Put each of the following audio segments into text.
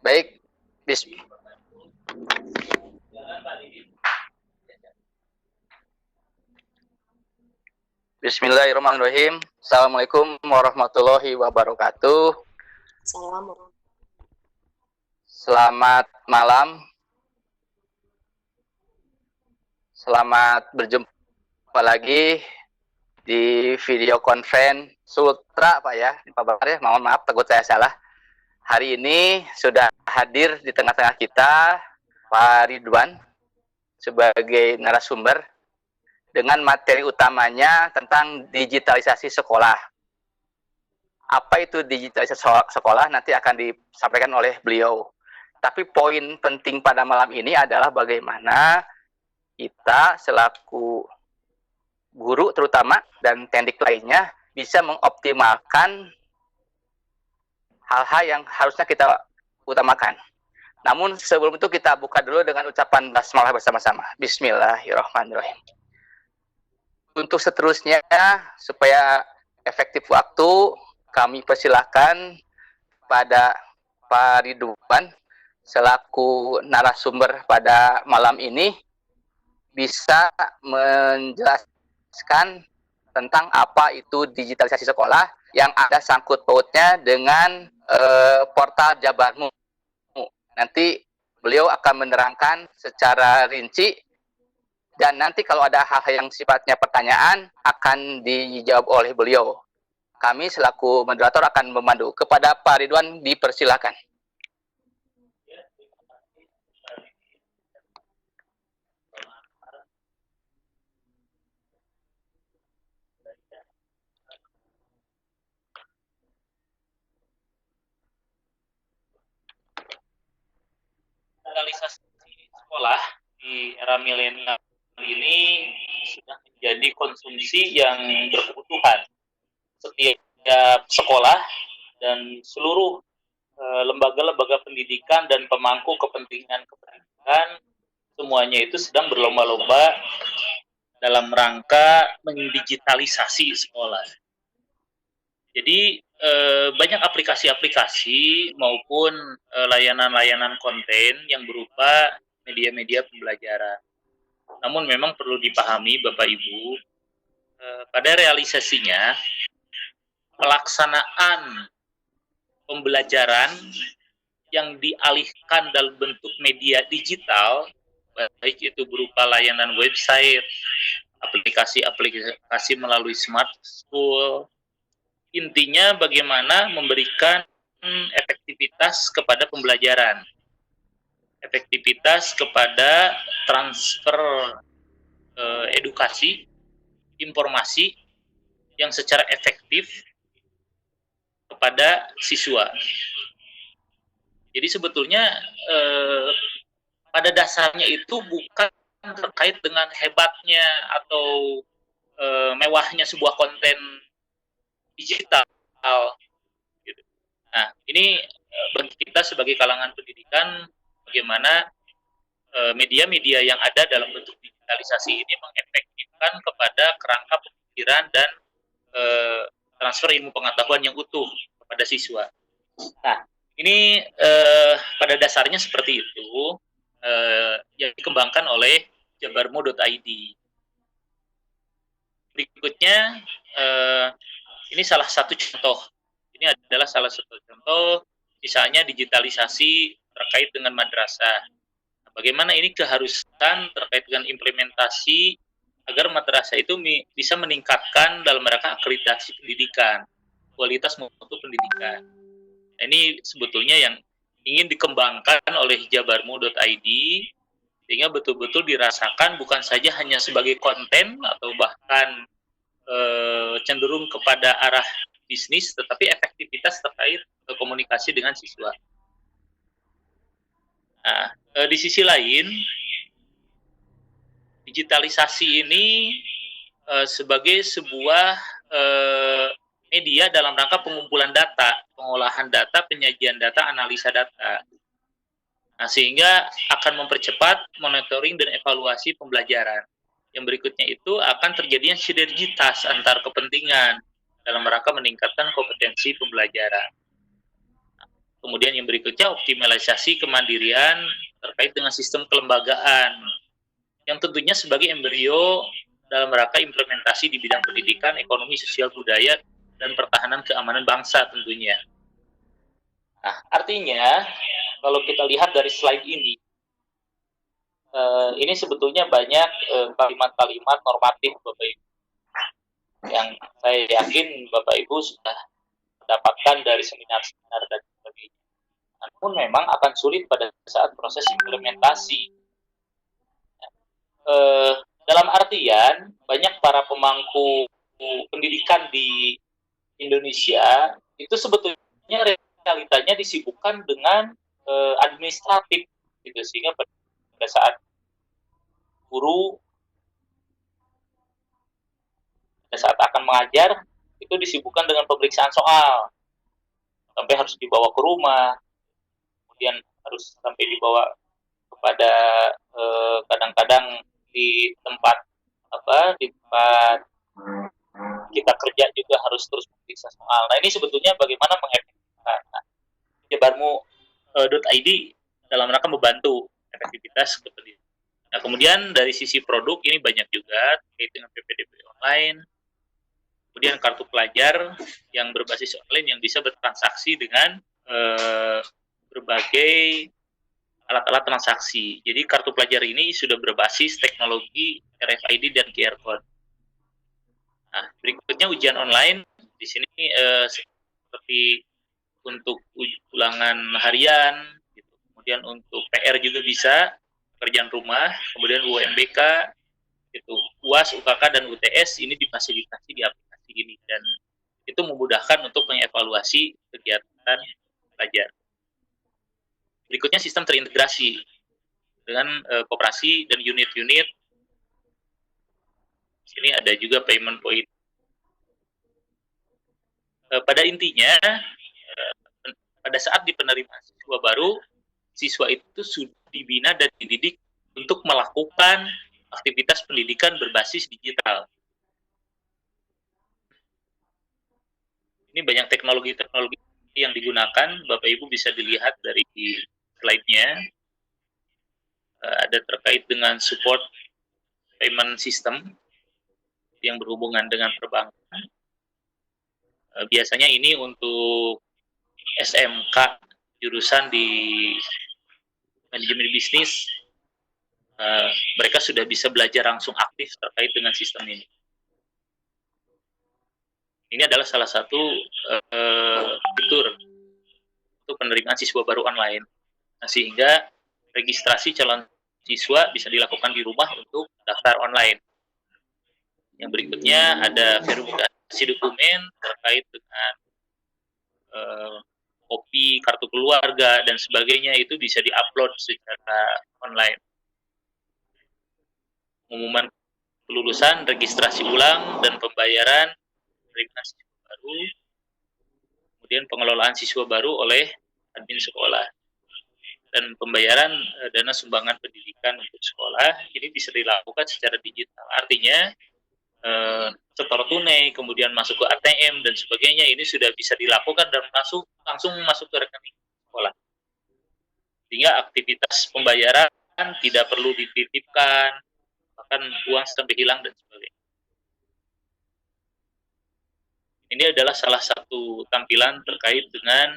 Baik, bis Bismillahirrahmanirrahim. Assalamualaikum warahmatullahi wabarakatuh. Assalamualaikum. Selamat malam. Selamat berjumpa lagi di video conference Sultra, Pak ya. Pak Bakar ya, mohon maaf takut saya salah. Hari ini sudah hadir di tengah-tengah kita Pak Ridwan sebagai narasumber dengan materi utamanya tentang digitalisasi sekolah. Apa itu digitalisasi sekolah nanti akan disampaikan oleh beliau. Tapi poin penting pada malam ini adalah bagaimana kita selaku guru terutama dan teknik lainnya bisa mengoptimalkan hal-hal yang harusnya kita utamakan. Namun sebelum itu kita buka dulu dengan ucapan basmalah bersama-sama. Bismillahirrahmanirrahim. Untuk seterusnya, supaya efektif waktu, kami persilahkan pada Pak Ridwan selaku narasumber pada malam ini bisa menjelaskan tentang apa itu digitalisasi sekolah yang ada sangkut pautnya dengan portal Jabarmu. Nanti beliau akan menerangkan secara rinci dan nanti kalau ada hal-hal yang sifatnya pertanyaan akan dijawab oleh beliau. Kami selaku moderator akan memandu. Kepada Pak Ridwan dipersilakan. Digitalisasi sekolah di era milenial ini sudah menjadi konsumsi yang berkebutuhan. Setiap sekolah dan seluruh lembaga-lembaga pendidikan dan pemangku kepentingan pendidikan semuanya itu sedang berlomba-lomba dalam rangka mendigitalisasi sekolah. Jadi banyak aplikasi-aplikasi maupun layanan-layanan konten yang berupa media-media pembelajaran. Namun memang perlu dipahami Bapak Ibu, pada realisasinya pelaksanaan pembelajaran yang dialihkan dalam bentuk media digital, baik itu berupa layanan website, aplikasi-aplikasi melalui smart school, intinya bagaimana memberikan efektivitas kepada pembelajaran, efektivitas kepada transfer edukasi, informasi yang secara efektif kepada siswa. Jadi sebetulnya pada dasarnya itu bukan terkait dengan hebatnya atau mewahnya sebuah konten digital. Gitu. Nah, ini bagi kita sebagai kalangan pendidikan, bagaimana media-media yang ada dalam bentuk digitalisasi ini mengefektifkan kepada kerangka pemikiran dan transfer ilmu pengetahuan yang utuh kepada siswa. Nah, ini pada dasarnya seperti itu yang dikembangkan oleh jabarmu.id. Berikutnya, ini salah satu contoh. Ini adalah salah satu contoh, misalnya digitalisasi terkait dengan madrasah. Nah, bagaimana ini keharusan terkait dengan implementasi agar madrasah itu bisa meningkatkan dalam rangka akreditasi pendidikan, kualitas mutu pendidikan. Nah, ini sebetulnya yang ingin dikembangkan oleh jabarmu.id sehingga betul-betul dirasakan bukan saja hanya sebagai konten atau bahkan cenderung kepada arah bisnis, tetapi efektivitas terkait komunikasi dengan siswa. Nah, di sisi lain, digitalisasi ini sebagai sebuah media dalam rangka pengumpulan data, pengolahan data, penyajian data, analisa data. Nah, sehingga akan mempercepat monitoring dan evaluasi pembelajaran. Yang berikutnya itu akan terjadinya sinergitas antar kepentingan dalam rangka meningkatkan kompetensi pembelajaran. Kemudian yang berikutnya optimalisasi kemandirian terkait dengan sistem kelembagaan yang tentunya sebagai embrio dalam rangka implementasi di bidang pendidikan, ekonomi, sosial, budaya, dan pertahanan keamanan bangsa tentunya. Nah, artinya kalau kita lihat dari slide ini sebetulnya banyak kalimat-kalimat normatif Bapak Ibu yang saya yakin Bapak Ibu sudah mendapatkan dari seminar-seminar dan sebagainya. Namun memang akan sulit pada saat proses implementasi. Dalam artian banyak para pemangku pendidikan di Indonesia itu sebetulnya realitanya disibukkan dengan administratif gitu, sehingga pada saat guru pada saat akan mengajar itu disibukkan dengan pemeriksaan soal sampai harus dibawa ke rumah, kemudian harus sampai dibawa kepada kadang-kadang di tempat kita kerja juga harus terus memeriksa soal. Nah, ini sebetulnya bagaimana mengefektifkan. Nah, jabarmu.id dalam rangka membantu efektivitas kependidikan. Nah, kemudian dari sisi produk ini banyak juga terkait dengan PPDB online. Kemudian kartu pelajar yang berbasis online yang bisa bertransaksi dengan berbagai alat-alat transaksi. Jadi kartu pelajar ini sudah berbasis teknologi RFID dan QR code. Nah, berikutnya ujian online. Di sini seperti untuk ulangan harian, gitu. Kemudian untuk PR juga bisa, pekerjaan rumah, kemudian UMBK, gitu. UAS, UKK, dan UTS ini difasilitasi di aplikasi ini, dan itu memudahkan untuk mengevaluasi kegiatan pelajar. Berikutnya sistem terintegrasi dengan koperasi dan unit-unit. Sini ada juga payment point. Pada intinya, pada saat di penerimaan siswa baru, siswa itu sudah dibina dan dididik untuk melakukan aktivitas pendidikan berbasis digital. Ini banyak teknologi-teknologi yang digunakan, Bapak Ibu bisa dilihat dari slide-nya. Ada terkait dengan support payment system yang berhubungan dengan perbankan. Biasanya ini untuk SMK jurusan di manajemen bisnis, mereka sudah bisa belajar langsung aktif terkait dengan sistem ini. Ini adalah salah satu fitur untuk penerimaan siswa baru online. Nah, sehingga registrasi calon siswa bisa dilakukan di rumah untuk daftar online. Yang berikutnya ada verifikasi dokumen terkait dengan kopi, kartu keluarga, dan sebagainya, itu bisa diupload secara online. Pengumuman kelulusan, registrasi ulang, dan pembayaran penerimaan siswa baru, kemudian pengelolaan siswa baru oleh admin sekolah, dan pembayaran dana sumbangan pendidikan untuk sekolah ini bisa dilakukan secara digital. Artinya setor tunai, kemudian masuk ke ATM dan sebagainya, ini sudah bisa dilakukan dan langsung masuk ke rekening sekolah. Sehingga aktivitas pembayaran tidak perlu dititipkan, bahkan uang sampai hilang dan sebagainya. Ini adalah salah satu tampilan terkait dengan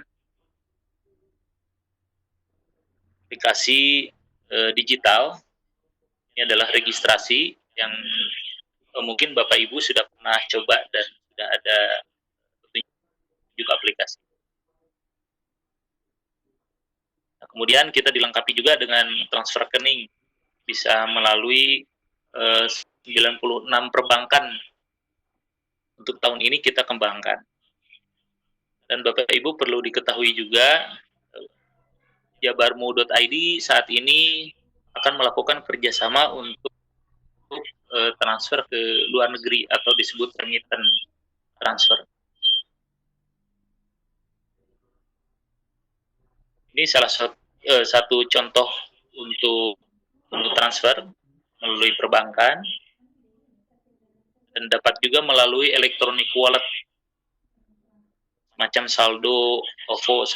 aplikasi digital. Ini adalah registrasi yang mungkin Bapak Ibu sudah pernah coba dan sudah ada juga aplikasi. Nah, kemudian kita dilengkapi juga dengan transfer rekening, bisa melalui 96 perbankan untuk tahun ini kita kembangkan. Dan Bapak Ibu perlu diketahui juga, jabarmu.id saat ini akan melakukan kerjasama untuk transfer ke luar negeri atau disebut remittance transfer. Ini salah satu contoh untuk transfer melalui perbankan, dan dapat juga melalui electronic wallet. macam saldo OVO,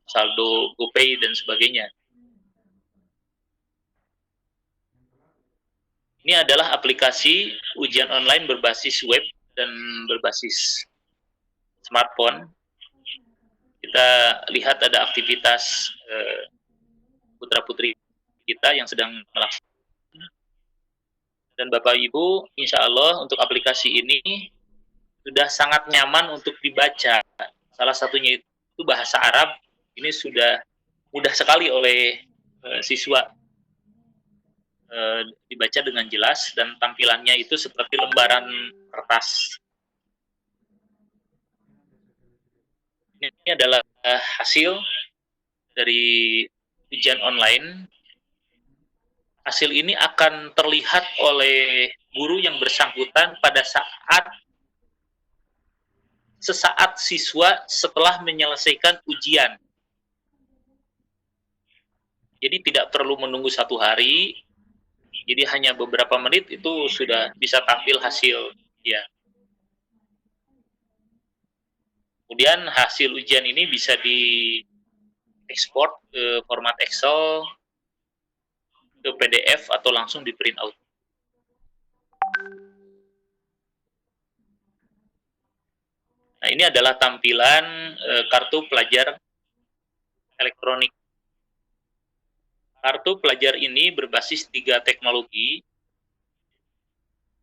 saldo GoPay dan sebagainya. Ini adalah aplikasi ujian online berbasis web dan berbasis smartphone. Kita lihat ada aktivitas putra-putri kita yang sedang melakukan. Dan Bapak Ibu, insya Allah untuk aplikasi ini sudah sangat nyaman untuk dibaca. Salah satunya itu bahasa Arab. Ini sudah mudah sekali oleh siswa dibaca dengan jelas, dan tampilannya itu seperti lembaran kertas. Ini adalah hasil dari ujian online. Hasil ini akan terlihat oleh guru yang bersangkutan pada sesaat siswa setelah menyelesaikan ujian. Jadi tidak perlu menunggu 1 hari, jadi hanya beberapa menit itu sudah bisa tampil hasil ujian. Kemudian hasil ujian ini bisa diekspor ke format Excel, ke PDF, atau langsung di print out. Nah, ini adalah tampilan kartu pelajar elektronik. Kartu pelajar ini berbasis 3 teknologi.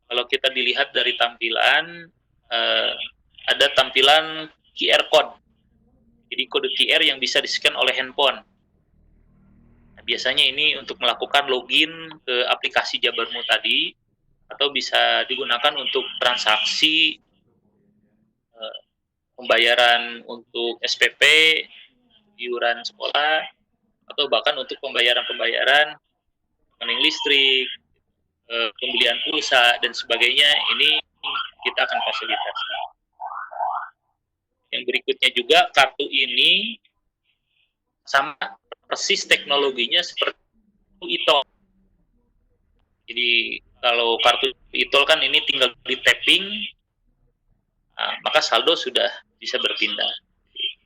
Kalau kita dilihat dari tampilan, ada tampilan QR code. Jadi kode QR yang bisa di-scan oleh handphone. Biasanya ini untuk melakukan login ke aplikasi Jabarmu tadi, atau bisa digunakan untuk transaksi pembayaran untuk SPP, iuran sekolah, atau bahkan untuk pembayaran rekening listrik, pembelian pulsa, dan sebagainya. Ini kita akan fasilitasi. Yang berikutnya juga, kartu ini sama persis teknologinya seperti e-tol. Jadi kalau kartu e-tol kan ini tinggal di tapping, maka saldo sudah bisa berpindah,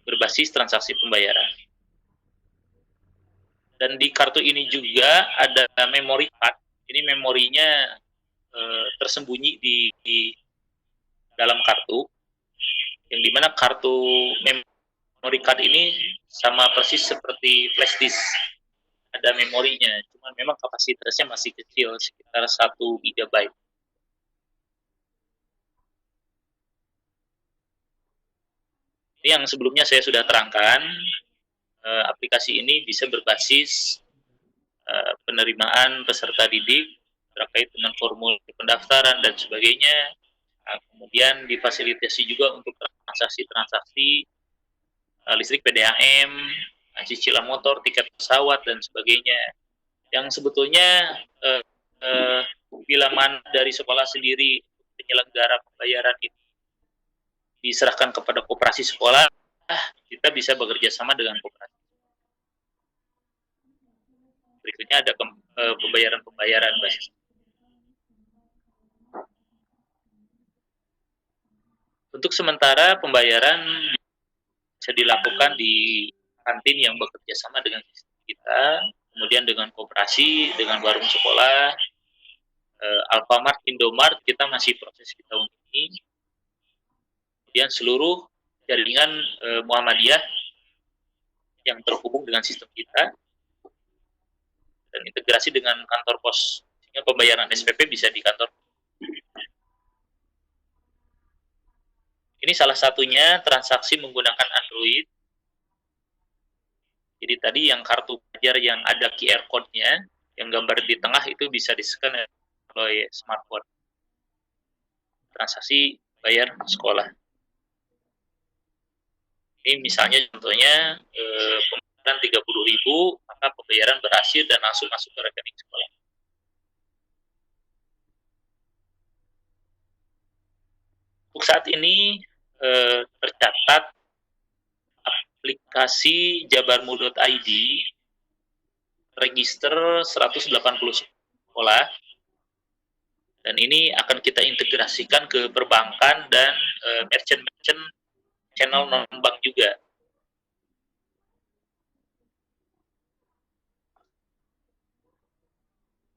berbasis transaksi pembayaran. Dan di kartu ini juga ada memory card. Ini memorinya tersembunyi di dalam kartu, yang dimana kartu memory card ini sama persis seperti flash disk, ada memorinya, cuman memang kapasitasnya masih kecil, sekitar 1 GB. Ini yang sebelumnya saya sudah terangkan, aplikasi ini bisa berbasis penerimaan peserta didik terkait dengan formulir pendaftaran dan sebagainya. Kemudian difasilitasi juga untuk transaksi-transaksi listrik, PDAM, cicilan motor, tiket pesawat, dan sebagainya. Yang sebetulnya bila mana dari sekolah sendiri penyelenggara pembayaran ini diserahkan kepada koperasi sekolah, kita bisa bekerja sama dengan koperasi. Berikutnya ada pembayaran basis. Untuk sementara pembayaran bisa dilakukan di kantin yang bekerja sama dengan kita, kemudian dengan koperasi, dengan warung sekolah, Alfamart, Indomart, kita masih proses di tahun ini. Kemudian seluruh jaringan Muhammadiyah yang terhubung dengan sistem kita, dan integrasi dengan kantor pos, sehingga pembayaran SPP bisa di kantor. Ini salah satunya transaksi menggunakan Android. Jadi tadi yang kartu pelajar yang ada QR code-nya, yang gambar di tengah itu bisa di-scan oleh smartphone. Transaksi bayar sekolah. Ini misalnya contohnya pembayaran 30.000, maka pembayaran berhasil dan langsung masuk ke rekening sekolah. Untuk saat ini tercatat aplikasi jabarmu.id register 180 sekolah, dan ini akan kita integrasikan ke perbankan dan merchant-merchant channel non-bank juga.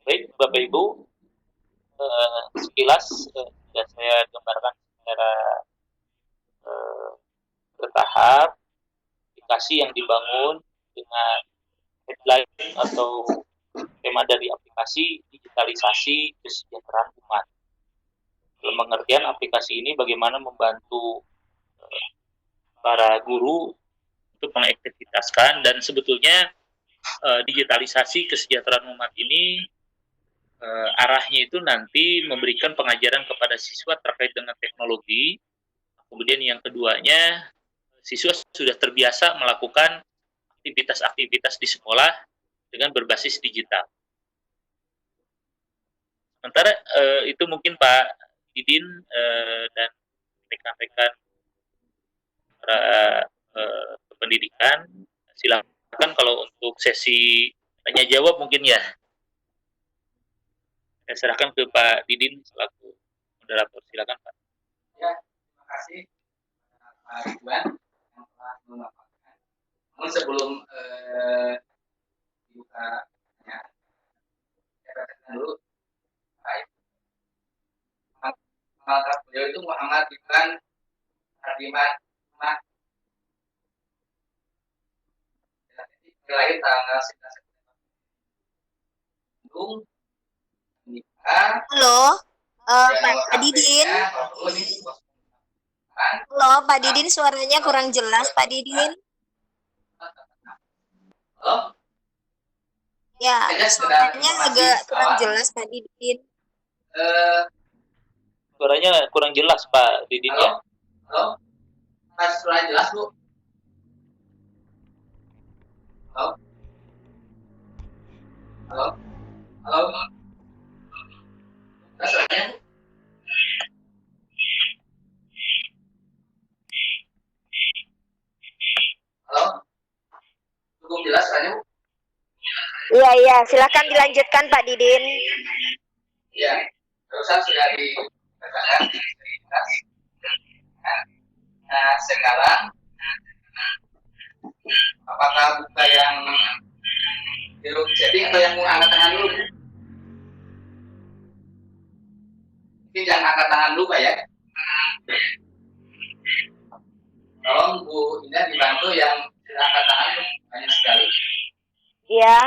Baik, Bapak Ibu, sekilas sudah saya gambarkan secara bertahap aplikasi yang dibangun dengan headline atau tema dari aplikasi digitalisasi kesejahteraan umat. Dalam pengertian aplikasi ini bagaimana membantu para guru untuk mengaktivitaskan, dan sebetulnya digitalisasi kesejahteraan umat ini arahnya itu nanti memberikan pengajaran kepada siswa terkait dengan teknologi. Kemudian yang keduanya, siswa sudah terbiasa melakukan aktivitas-aktivitas di sekolah dengan berbasis digital. Sementara itu mungkin Pak Didin dan rekan-rekan para pendidikan, silakan kalau untuk sesi tanya jawab mungkin ya. Saya serahkan ke Pak Didin selaku moderator. Silakan Pak. Ya, terima kasih Pak Ridwan yang telah memaparkan. Namun sebelum dibuka pertanyaan, saya bacakan dulu. Baik. Nama beliau itu Muhammad Ridwan Hardiman Ahmad. Lahir tanggal 11 September. Bandung. Halo, Pak Didin. Halo, Pak Didin, suaranya kurang jelas, Pak Didin. Halo? Ya, suaranya agak kurang jelas, Pak Didin. Suaranya kurang jelas, Pak Didin ya. Halo? Suaranya jelas, Bu? Halo? Halo? Halo? Suaranya, Bu? Halo? Cukup jelas suaranya, Bu? Iya, silakan dilanjutkan, Pak Didin. Iya, terusan sudah dibacakan. Nah, sekarang apakah buka yang biru setting atau yang mau angkat tangan dulu? Mungkin jangan angkat tangan dulu, Pak ya. Tolong Bu Indah dibantu yang angkat tangan, banyak sekali. Iya,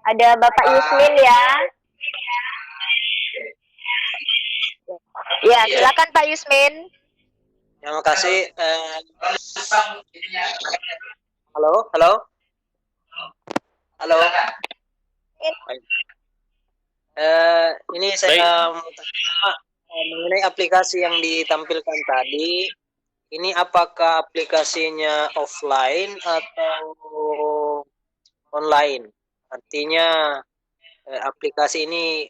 ada Bapak Yusmin ya. Ya, silakan Pak Yusmin. Terima kasih. Halo. Ini saya mengenai aplikasi yang ditampilkan tadi. Ini apakah aplikasinya offline atau online? Artinya aplikasi ini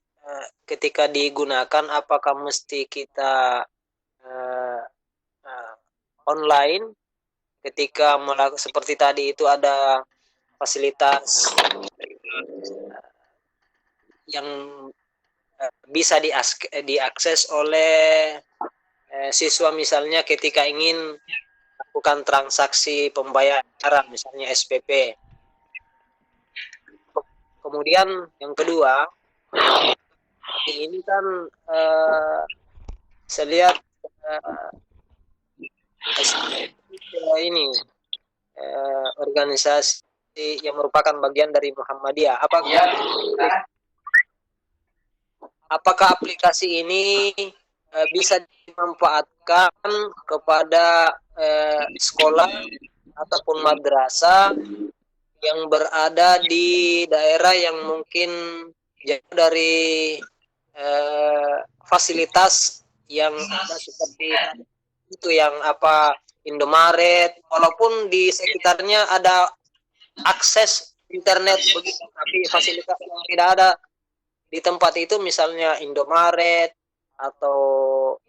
ketika digunakan apakah mesti kita online ketika seperti tadi itu ada fasilitas yang bisa diakses oleh siswa, misalnya ketika ingin melakukan transaksi pembayaran misalnya SPP. Kemudian yang kedua, ini kan saya lihat ini organisasi yang merupakan bagian dari Muhammadiyah. Apakah aplikasi ini bisa dimanfaatkan kepada sekolah ataupun madrasah yang berada di daerah yang mungkin jauh dari fasilitas yang ada seperti itu, yang Indomaret, walaupun di sekitarnya ada akses internet begitu, tapi fasilitas yang tidak ada di tempat itu, misalnya Indomaret atau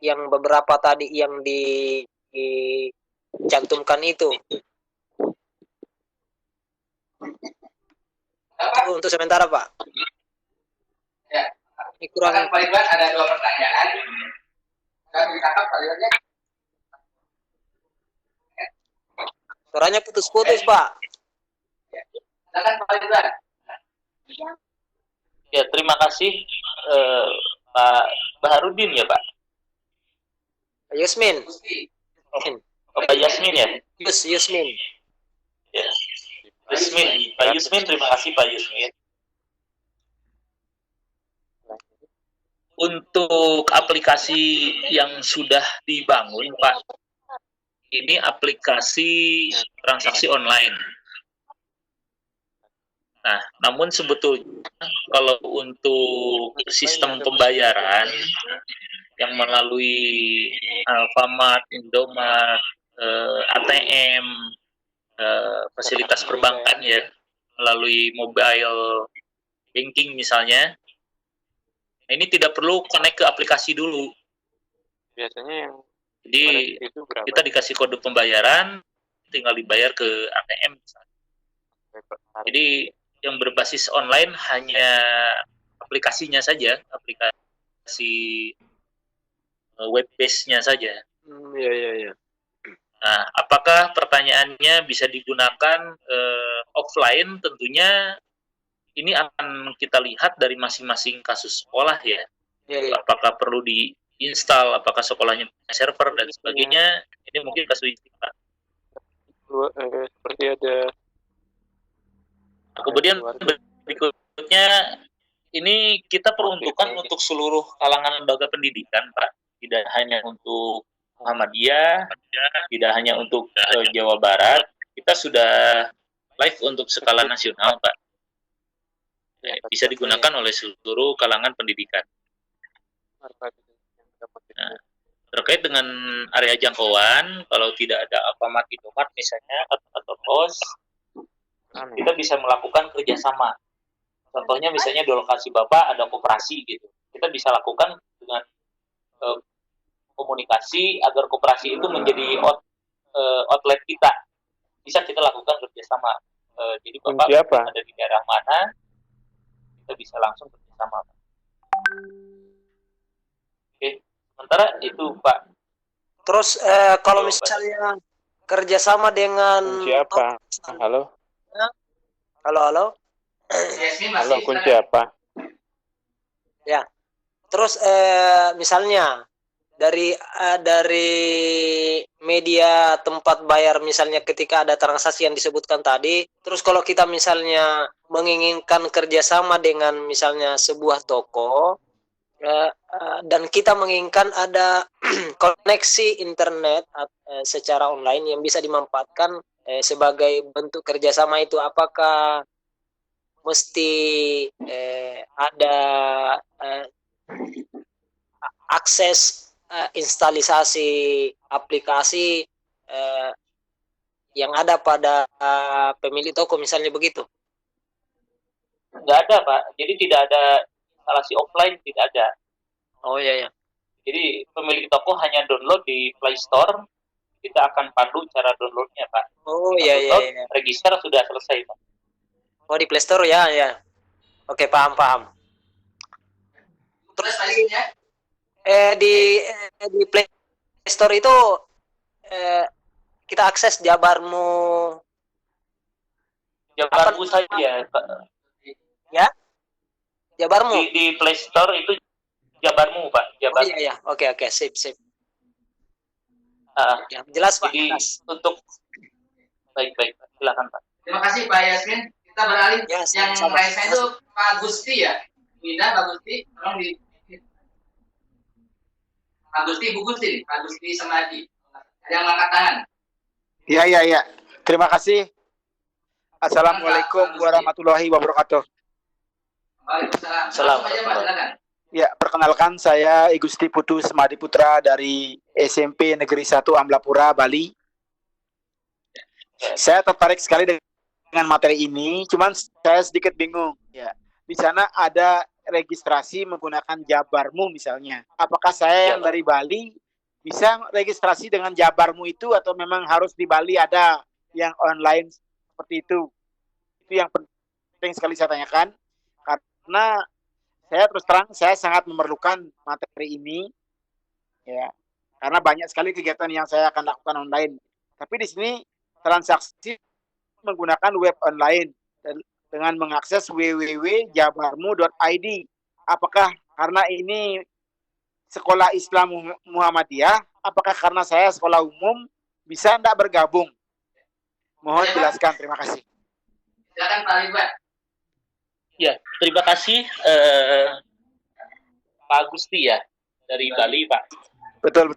yang beberapa tadi yang dicantumkan itu. Untuk sementara, Pak. Ya. Ini kurang. Pak Ridwan, ada 2 pertanyaan. Kami ditangkap Pak Ridwannya. Suaranya putus-putus, Pak. Silakan Pak Ridwan. Ya, terima kasih Pak Baharudin ya, Pak. Yasmin. Pak Yasmin ya? Yasmin. Ya. Yasmin, Pak Yasmin, terima kasih Pak Yasmin. Untuk aplikasi yang sudah dibangun, Pak, ini aplikasi transaksi online. Nah, namun sebetulnya kalau untuk sistem pembayaran yang melalui Alfamart, Indomart, ATM, fasilitas perbankan ya, melalui mobile banking misalnya, ini tidak perlu connect ke aplikasi dulu. Biasanya yang Jadi itu berapa? kita dikasih kode pembayaran, tinggal dibayar ke ATM misalnya. Jadi yang berbasis online hanya aplikasinya saja, aplikasi web base-nya saja. Iya. Nah, apakah pertanyaannya bisa digunakan offline? Tentunya ini akan kita lihat dari masing-masing kasus sekolah ya. Iya. Apakah perlu diinstal, apakah sekolahnya punya server dan sebagainya. Ini mungkin kasuistik, Pak. Seperti ada. Kemudian berikutnya ini kita peruntukan untuk seluruh kalangan lembaga pendidikan, Pak. Tidak hanya untuk Muhammadiyah, tidak hanya untuk Jawa Barat. Kita sudah live untuk skala nasional, Pak. Bisa digunakan oleh seluruh kalangan pendidikan. Nah, terkait dengan area jangkauan, kalau tidak ada Alfamart, Indomart misalnya atau POS, kita bisa melakukan kerjasama. Contohnya misalnya di lokasi Bapak ada koperasi gitu. Kita bisa lakukan dengan komunikasi agar koperasi itu menjadi outlet kita. Bisa kita lakukan kerjasama. Jadi Bapak ada di daerah mana, kita bisa langsung kerjasama. Oke, sementara itu Pak. Terus kalau misalnya kerjasama dengan siapa? Halo. Halo. Halo, kunci apa? Ya. Terus misalnya dari media tempat bayar misalnya ketika ada transaksi yang disebutkan tadi, terus kalau kita misalnya menginginkan kerjasama dengan misalnya sebuah toko dan kita menginginkan ada koneksi internet secara online yang bisa dimanfaatkan sebagai bentuk kerjasama itu, apakah mesti ada akses instalisasi aplikasi yang ada pada pemilik toko misalnya begitu? Nggak ada Pak, jadi tidak ada instalasi offline, tidak ada. Oh iya. Jadi pemilik toko hanya download di Play Store. Kita akan pandu cara downloadnya, Pak. Oh iya. Register sudah selesai, Pak. Oh di Play Store ya. Oke, paham. Terus pastinya di Play Store itu kita akses Jabarmu saja, Pak. Ya? Jabarmu. Di Play Store itu Jabarmu, Pak. Oh iya. Oke, sip. Ya, jelas Pak. Jadi jelas. Untuk baik, silakan Pak. Terima kasih Pak Yasmin. Kita beralih Ya, yang lainnya itu Pak Gusti ya. Wida, Pak Gusti, tolong di Pak Gusti, Bu Gusti, Pak Gusti Semadi. Ada yang angkat tangan. Iya. Terima kasih. Assalamualaikum warahmatullahi wabarakatuh. Waalaikumsalam. Salam. Langsung aja Pak, silakan. Ya, perkenalkan saya I Gusti Putu Semadi Putra dari SMP Negeri 1 Amblapura, Bali. Saya tertarik sekali dengan materi ini, cuman saya sedikit bingung. Ya, di sana ada registrasi menggunakan Jabarmu misalnya. Apakah saya yang dari Bali bisa registrasi dengan Jabarmu itu atau memang harus di Bali ada yang online seperti itu? Itu yang penting sekali saya tanyakan, karena saya terus terang saya sangat memerlukan materi ini, ya, karena banyak sekali kegiatan yang saya akan lakukan online. Tapi di sini transaksi menggunakan web online dengan mengakses www.jabarmu.id. Apakah karena ini sekolah Islam Muhammadiyah? Apakah karena saya sekolah umum? Bisa enggak bergabung? Mohon jelaskan. Terima kasih. Silakan Pak Ridwan. Ya, terima kasih Pak Agusti ya dari Bali, Pak. Betul.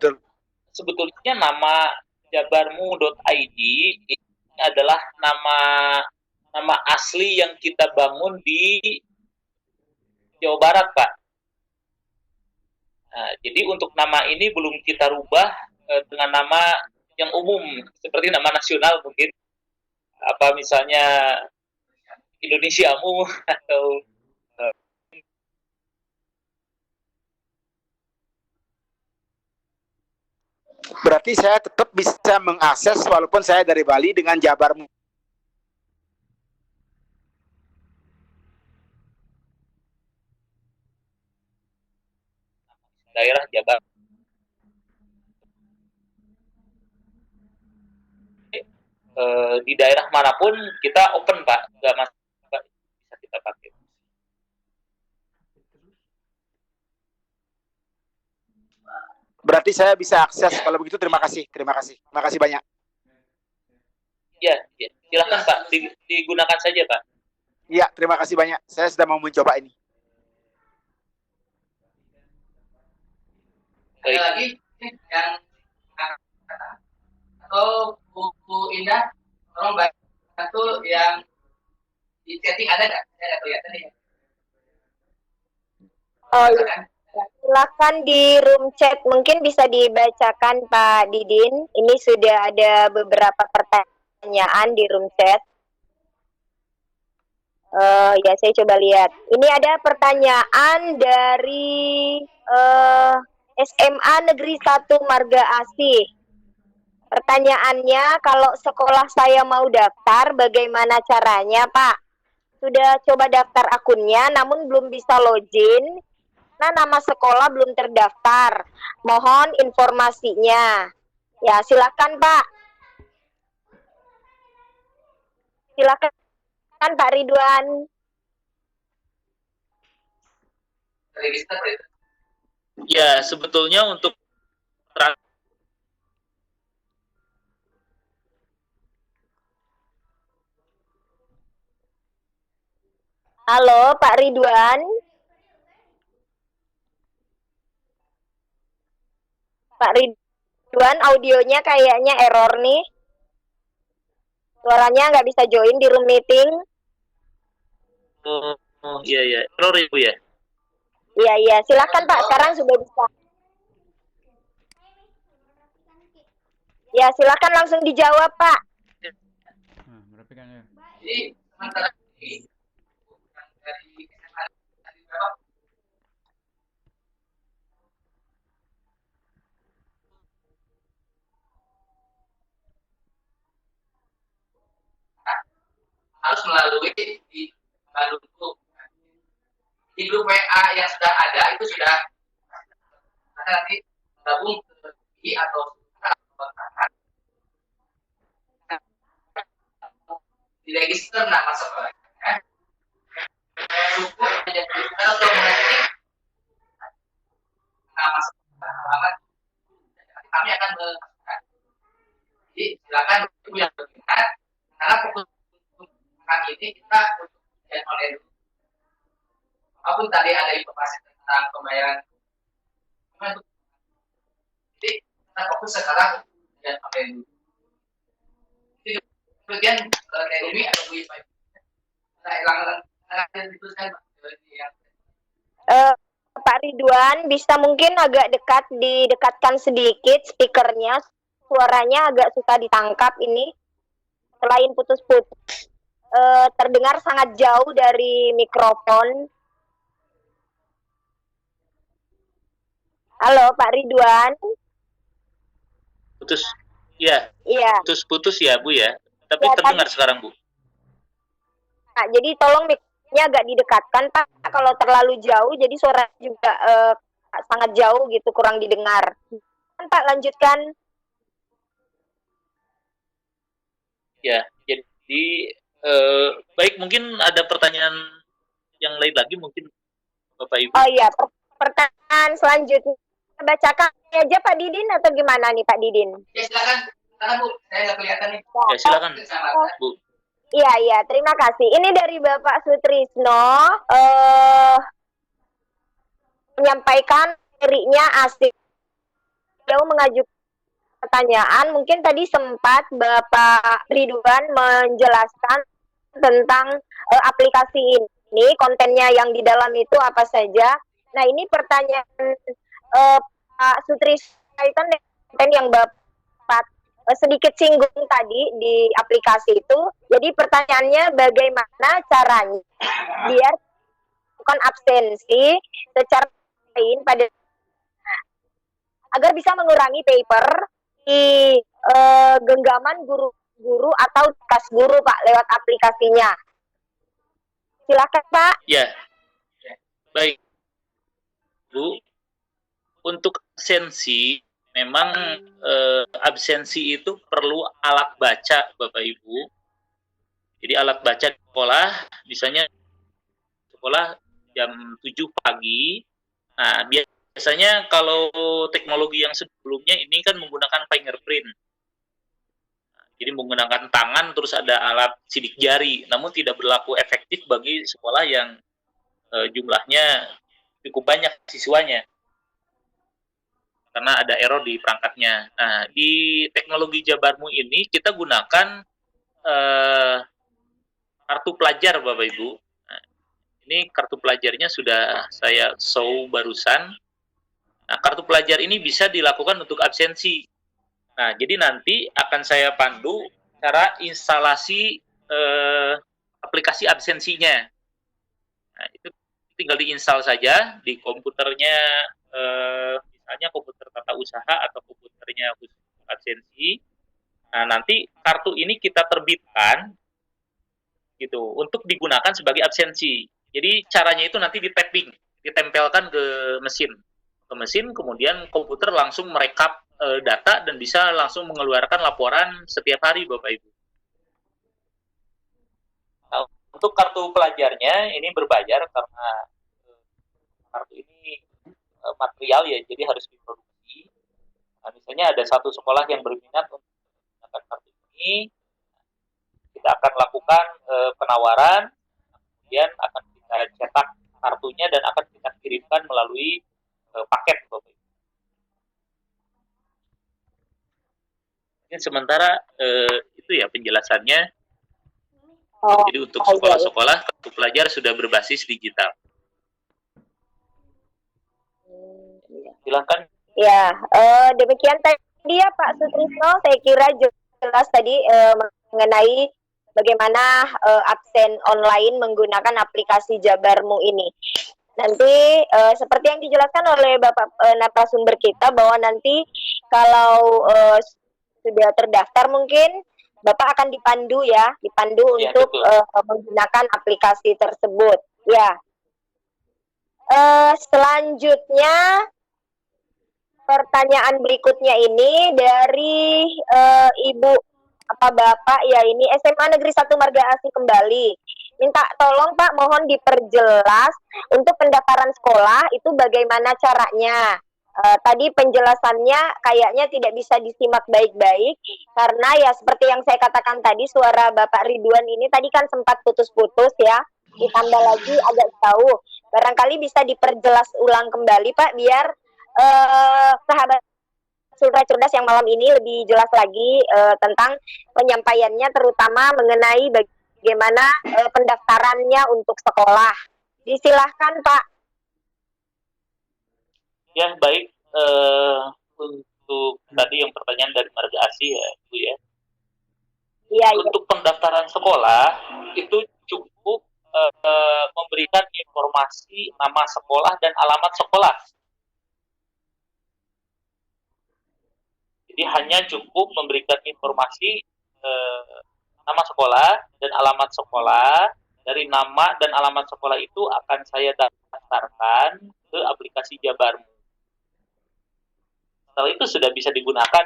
Sebetulnya nama jabarmu.id ini adalah nama asli yang kita bangun di Jawa Barat, Pak. Nah, jadi untuk nama ini belum kita rubah dengan nama yang umum seperti nama nasional mungkin, apa misalnya Indonesiamu atau Berarti saya tetap bisa mengakses walaupun saya dari Bali dengan Jabarmu. daerah Jabar. Di daerah manapun kita open, Pak, nggak masalah, bisa kita pakai. Berarti saya bisa akses. Kalau begitu terima kasih banyak. Ya, silakan Pak, digunakan saja Pak. Iya, terima kasih banyak. Saya sudah mau mencoba ini. Ada lagi yang atau Bu Indah, tolong bantu yang di chatting ada nggak? Saya nggak kelihatan nih. Oh, silakan di room chat, mungkin bisa dibacakan Pak Didin. Ini sudah ada beberapa pertanyaan di room chat. Ya, saya coba lihat. Ini ada pertanyaan dari SMA Negeri 1 Marga Asih. Pertanyaannya, kalau sekolah saya mau daftar, bagaimana caranya, Pak? Sudah coba daftar akunnya, namun belum bisa login. Nah, nama sekolah belum terdaftar. Mohon informasinya. Ya, silakan, Pak. Silakan, Pak Ridwan. Register itu. Ya, sebetulnya untuk Halo, Pak Ridwan. Pak Ridwan, audionya kayaknya error nih. Suaranya nggak bisa join di room meeting. iya, error Ibu ya. Iya, silakan Pak, sekarang sudah bisa. Ya, silakan langsung dijawab, Pak. Jadi sementara ini dari harus melalui di Bandung. Di grup WA yang sudah ada itu sudah nanti gabung ke atau diregister nama sekolahnya, cukup menjadikan atau mengetik nama sekolah alamat, kami akan mengajukan. Jadi silakan ibu yang berminat, karena kebutuhan ini kita untuk online. Walaupun tadi ada informasi tentang pembayaran, jadi kita fokus sekarang dan online. Kemudian ini atau wifi. Pak Ridwan, bisa mungkin agak didekatkan sedikit speakernya, suaranya agak susah ditangkap ini. Selain putus-putus, terdengar sangat jauh dari mikrofon. Halo, Pak Ridwan. Putus. Ya. Iya. Putus ya, Bu ya. Tapi ya, terdengar sekarang, Bu. Nah, jadi tolong mic-nya agak didekatkan, Pak. Kalau terlalu jauh, jadi suara juga sangat jauh gitu, kurang didengar. Pak, lanjutkan. Ya, jadi baik, mungkin ada pertanyaan yang lain lagi mungkin Bapak Ibu. Oh iya, pertanyaan selanjutnya bacakan aja Pak Didin atau gimana nih Pak Didin? Ya silakan, silakan Bu. Saya nggak kelihatan nih. Ya silakan Bu. Iya, terima kasih. Ini dari Bapak Sutrisno menyampaikan dirinya asik. Beliau mengajukan pertanyaan, mungkin tadi sempat Bapak Ridwan menjelaskan tentang aplikasi ini, kontennya yang di dalam itu apa saja. Nah, ini pertanyaan Pak Sutrisno kaitan dengan konten yang Bapak sedikit singgung tadi di aplikasi itu. Jadi pertanyaannya bagaimana caranya biar bukan absensi secara lain pada agar bisa mengurangi paper di genggaman guru-guru atau tugas guru Pak lewat aplikasinya. Silakan Pak. Ya, baik Bu. Untuk absensi, memang absensi itu perlu alat baca Bapak Ibu. Jadi alat baca di sekolah, misalnya sekolah jam 7 pagi. Nah, biasanya kalau teknologi yang sebelumnya ini kan menggunakan fingerprint. Jadi menggunakan tangan terus ada alat sidik jari, namun tidak berlaku efektif bagi sekolah yang jumlahnya cukup banyak siswanya. Karena ada error di perangkatnya. Nah, di teknologi Jabarmu ini kita gunakan kartu pelajar, Bapak Ibu. Nah, ini kartu pelajarnya sudah saya show barusan. Nah, kartu pelajar ini bisa dilakukan untuk absensi. Nah, jadi nanti akan saya pandu cara instalasi aplikasi absensinya. Nah, itu tinggal diinstal saja di komputernya, misalnya komputer tata usaha atau komputernya khusus absensi. Nah, nanti kartu ini kita terbitkan gitu untuk digunakan sebagai absensi. Jadi caranya itu nanti di-tapping, ditempelkan ke mesin. Kemudian komputer langsung merekap data dan bisa langsung mengeluarkan laporan setiap hari, Bapak Ibu. Nah, untuk kartu pelajarnya ini berbayar karena kartu ini material ya, jadi harus diproduksi. Nah, misalnya ada satu sekolah yang berminat untuk menggunakan kartu ini, kita akan lakukan penawaran, kemudian akan kita cetak kartunya dan akan kita kirimkan melalui paket, Bapak Ibu. Mungkin sementara itu ya penjelasannya. Jadi untuk sekolah-sekolah kartu pelajar sudah berbasis digital. Silakan. Ya, demikian tadi ya Pak Sutrisno, saya kira jelas tadi mengenai bagaimana absen online menggunakan aplikasi Jabarmu ini. Nanti seperti yang dijelaskan oleh Bapak narasumber kita bahwa nanti kalau sudah terdaftar mungkin Bapak akan dipandu ya, untuk menggunakan aplikasi tersebut. Ya. Selanjutnya pertanyaan berikutnya ini dari Ibu apa Bapak ya, ini SMA Negeri 1 Marga Asih kembali. Minta tolong Pak, mohon diperjelas untuk pendaftaran sekolah itu bagaimana caranya. Tadi penjelasannya kayaknya tidak bisa disimak baik-baik karena ya seperti yang saya katakan tadi, suara Bapak Ridwan ini tadi kan sempat putus-putus ya, ditambah lagi agak jauh. Barangkali bisa diperjelas ulang kembali Pak biar sahabat Sultra Cerdas yang malam ini lebih jelas lagi tentang penyampaiannya, terutama mengenai bagaimana pendaftarannya untuk sekolah. Disilahkan Pak. Ya, baik. Untuk tadi yang pertanyaan dari Marga Asih ya, Bu ya. Iya, untuk pendaftaran sekolah itu cukup memberikan informasi nama sekolah dan alamat sekolah. Jadi hanya cukup memberikan informasi nama sekolah dan alamat sekolah. Dari nama dan alamat sekolah itu akan saya daftarkan ke aplikasi Jabarmu. Setelah itu sudah bisa digunakan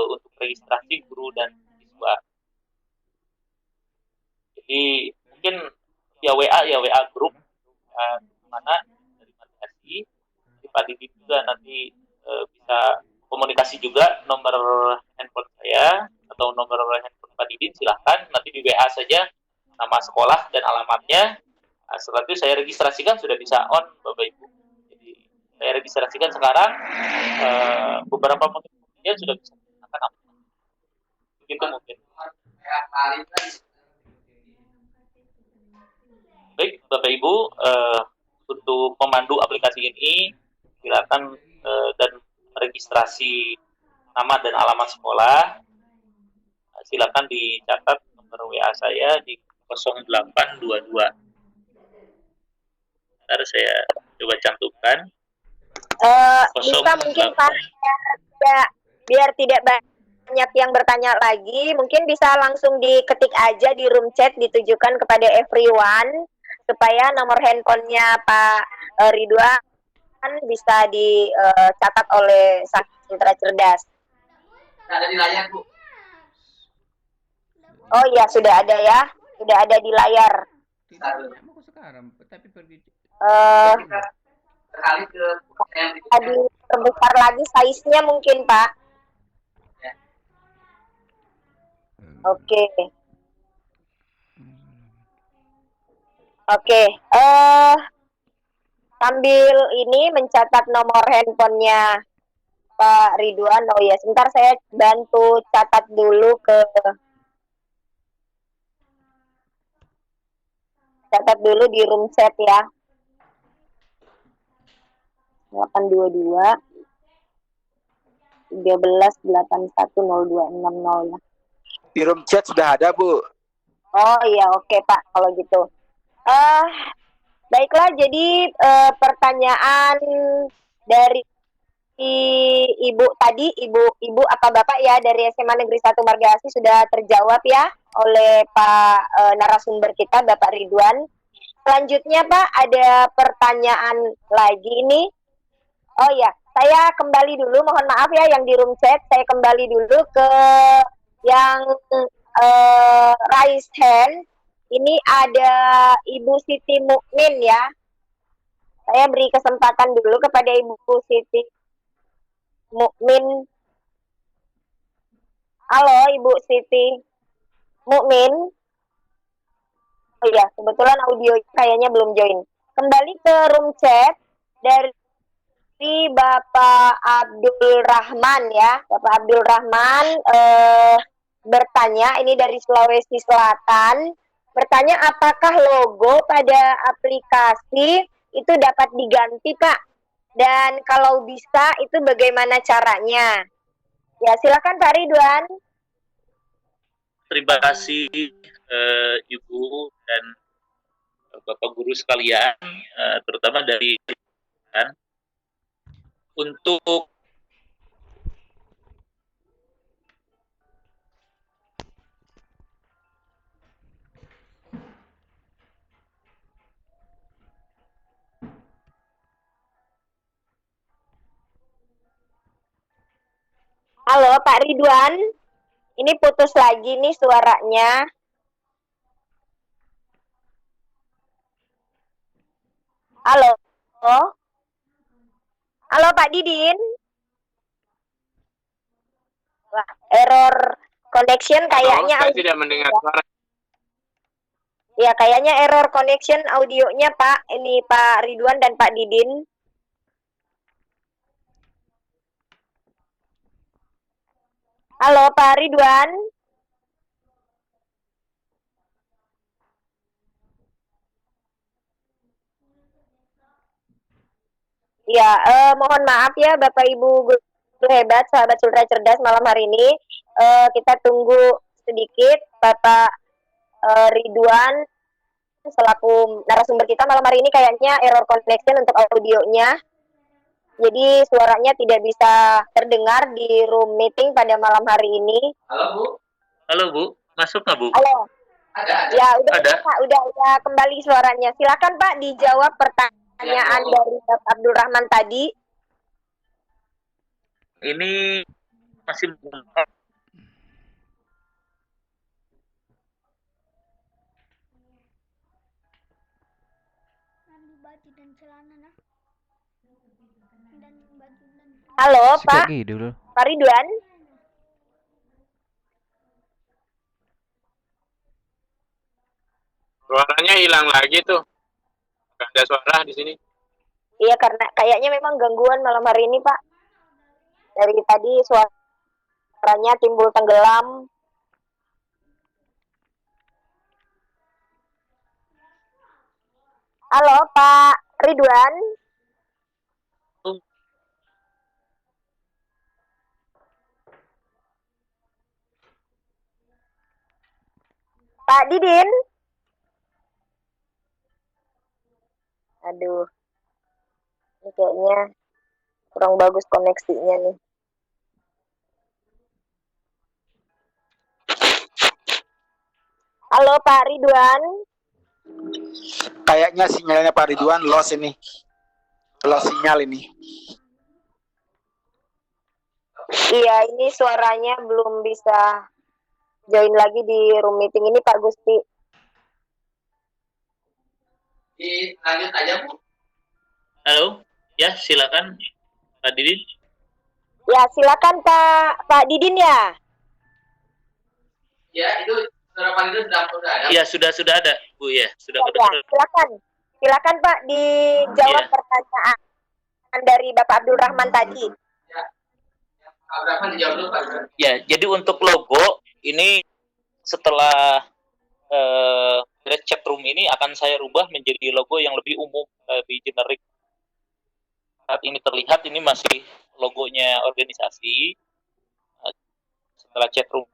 untuk registrasi guru dan siswa. Jadi mungkin ya WA grup mana dari Mediasi. Jadi Pak Didi juga nanti bisa komunikasi juga nomor handphone saya atau nomor handphone Pak Didi, silahkan nanti di WA saja nama sekolah dan alamatnya. Nah, setelah itu saya registrasikan, sudah bisa on Bapak Ibu. Jadi saya registrasikan sekarang, beberapa menit kemudian sudah bisa menggunakan aplikasi. Begitu mungkin. Baik Bapak Ibu, untuk memandu aplikasi ini silakan dan registrasi nama dan alamat sekolah, silakan dicatat nomor WA saya di 0822. Ntar saya coba cantumkan. Bisa mungkin Pak, biar tidak banyak yang bertanya lagi, mungkin bisa langsung diketik aja di room chat, ditujukan kepada everyone supaya nomor handphonenya Pak Ridwan bisa dicatat oleh Sang Putra Cerdas. Ada di layar, Bu. Oh iya, sudah ada ya, sudah ada di layar. Mau sekarang, tapi pergi. Sekali ke Tadi terbesar lagi size-nya mungkin Pak. Oke. Oke. Sambil ini mencatat nomor handphonenya Pak Ridwan. Oh ya, sebentar saya bantu catat dulu di room chat ya. 822 13 81 0260 ya. Di room chat sudah ada, Bu. Oh iya, oke Pak kalau gitu. Baiklah, jadi pertanyaan dari Ibu tadi, Ibu apa Bapak ya dari SMA Negeri 1 Margasi sudah terjawab ya oleh Pak narasumber kita Bapak Ridwan. Selanjutnya Pak ada pertanyaan lagi ini. Oh ya, saya kembali dulu, mohon maaf ya yang di room chat, saya kembali dulu ke yang raise hand. Ini ada Ibu Siti Mukmin ya. Saya beri kesempatan dulu kepada Ibu Siti Mukmin. Halo Ibu Siti Mukmin. Oh iya, kebetulan audio kayaknya belum join. Kembali ke room chat dari Bapak Abdul Rahman ya. Bapak Abdul Rahman bertanya, ini dari Sulawesi Selatan, bertanya apakah logo pada aplikasi itu dapat diganti Pak? Dan kalau bisa itu bagaimana caranya? Ya silakan Pak Ridwan. Terima kasih Ibu dan Bapak Guru sekalian, terutama dari untuk Halo Pak Ridwan, ini putus lagi nih suaranya. Halo, halo Pak Didin. Wah, error connection kayaknya. Saya tidak mendengar suara. Ya, kayaknya error connection audionya Pak. Ini Pak Ridwan dan Pak Didin. Halo Pak Ridwan. Ya, mohon maaf ya Bapak Ibu guru hebat, sahabat Sultra Cerdas malam hari ini. Kita tunggu sedikit Bapak Ridwan selaku narasumber kita malam hari ini, kayaknya error connection untuk audionya. Jadi suaranya tidak bisa terdengar di room meeting pada malam hari ini. Halo Bu. Halo Bu, masuk nggak Bu? Halo. Ada. Ya udah Ada. Pak, udah kembali suaranya. Silakan Pak dijawab pertanyaan dari Bapak Abdul Rahman tadi. Ini masih Halo, Sikat Pak. gitu loh. Pak Ridwan. Suaranya hilang lagi tuh. Gak ada suara di sini. Iya, karena kayaknya memang gangguan malam hari ini, Pak. Dari tadi suaranya timbul tenggelam. Halo, Pak Ridwan. Pak Didin. Aduh. Ini kayaknya kurang bagus koneksinya nih. Halo, Pak Ridwan. Kayaknya sinyalnya Pak Ridwan lost ini. Lost sinyal ini. Iya, ini suaranya belum bisa join lagi di room meeting ini, Pak Gusti. Lanjut aja, Bu. Halo, ya silakan Pak Didin. Ya, silakan Pak Didin ya. Ya, itu saudara Pak Didin sudah ada. Ya sudah ada Bu ya, sudah Ya, kedengaran. silakan Pak dijawab Iya. pertanyaan dari Bapak Abdul Rahman tadi. Pak Rahman dijawab dulu, Pak. Ya, jadi untuk logo ini setelah chat room ini akan saya rubah menjadi logo yang lebih umum, lebih generik. Saat ini terlihat ini masih logonya organisasi. Setelah chat room.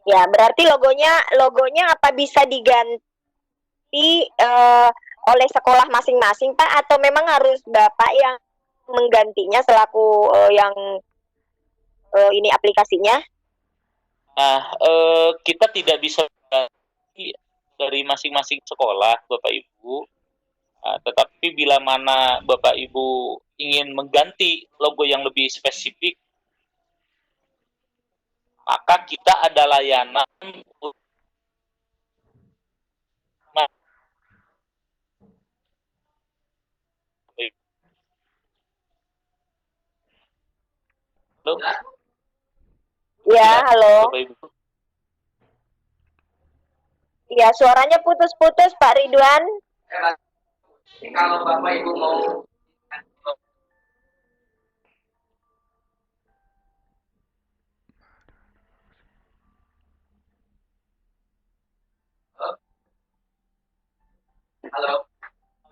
Ya, berarti logonya apa bisa diganti oleh sekolah masing-masing, Pak, atau memang harus Bapak yang menggantinya selaku yang ini aplikasinya? Nah, kita tidak bisa dari masing-masing sekolah, Bapak Ibu. Tetapi bila mana Bapak Ibu ingin mengganti logo yang lebih spesifik, maka kita ada layanan Halo? Ya, halo. Bapak Ibu. Ya, suaranya putus-putus, Pak Ridwan. Kalau Bapak Ibu mau Halo.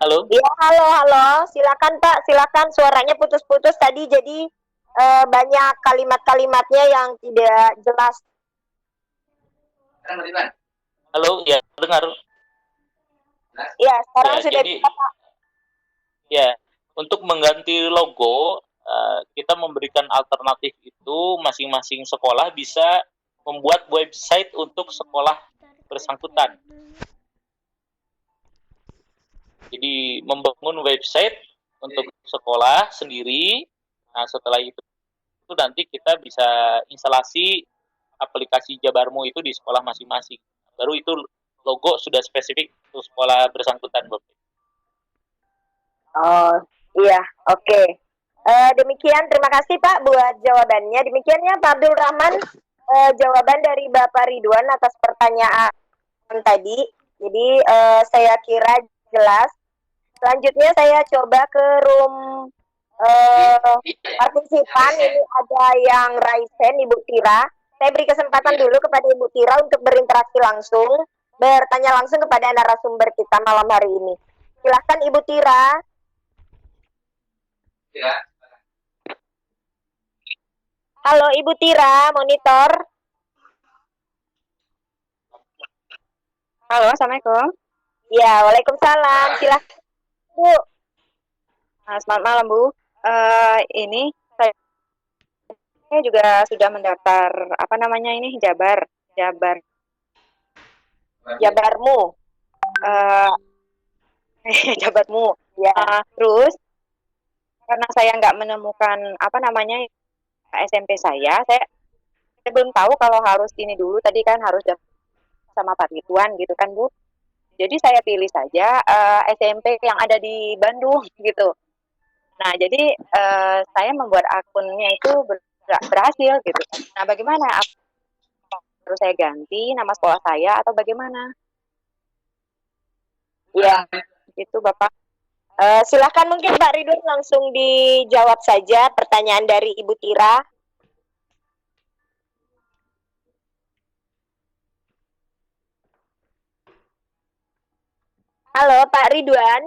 Halo? Ya, halo. Silakan Pak, silakan. Suaranya putus-putus tadi, jadi banyak kalimat-kalimatnya yang tidak jelas. Halo, ya dengar. Ya, sekarang Ya, sudah jadi, bisa, Pak. ya, untuk mengganti logo, kita memberikan alternatif itu masing-masing sekolah bisa membuat website untuk sekolah bersangkutan. Jadi membangun website untuk sekolah sendiri. Nah, setelah itu nanti kita bisa instalasi aplikasi Jabarmu itu di sekolah masing-masing. Baru itu logo sudah spesifik untuk sekolah bersangkutan, Bapak. Oh, iya, oke. Demikian, terima kasih Pak buat jawabannya. Demikiannya Pak Abdul Rahman, jawaban dari Bapak Ridwan atas pertanyaan tadi. Jadi saya kira jelas. Selanjutnya saya coba ke room partisipan. Ini ada yang raise hand, Ibu Tira. Saya beri kesempatan dulu kepada Ibu Tira untuk berinteraksi langsung, bertanya langsung kepada narasumber kita malam hari ini. Silahkan Ibu Tira. Ya. Halo Ibu Tira, monitor. Halo, Assalamualaikum. Ya, Waalaikumsalam. Silahkan Bu. Selamat malam, Bu. Ini saya juga sudah mendaftar Jabarmu. Jabarmu. Ya. Terus karena saya nggak menemukan SMP saya belum tahu kalau harus ini dulu. Tadi kan harus sama Pak Ridwan gitu kan, Bu. Jadi saya pilih saja SMP yang ada di Bandung gitu. Nah, jadi saya membuat akunnya itu berhasil gitu. Nah, bagaimana? Harus saya ganti nama sekolah saya atau bagaimana? Ya, Gitu, Bapak. silakan mungkin Pak Ridwan langsung dijawab saja pertanyaan dari Ibu Tira. Halo Pak Ridwan.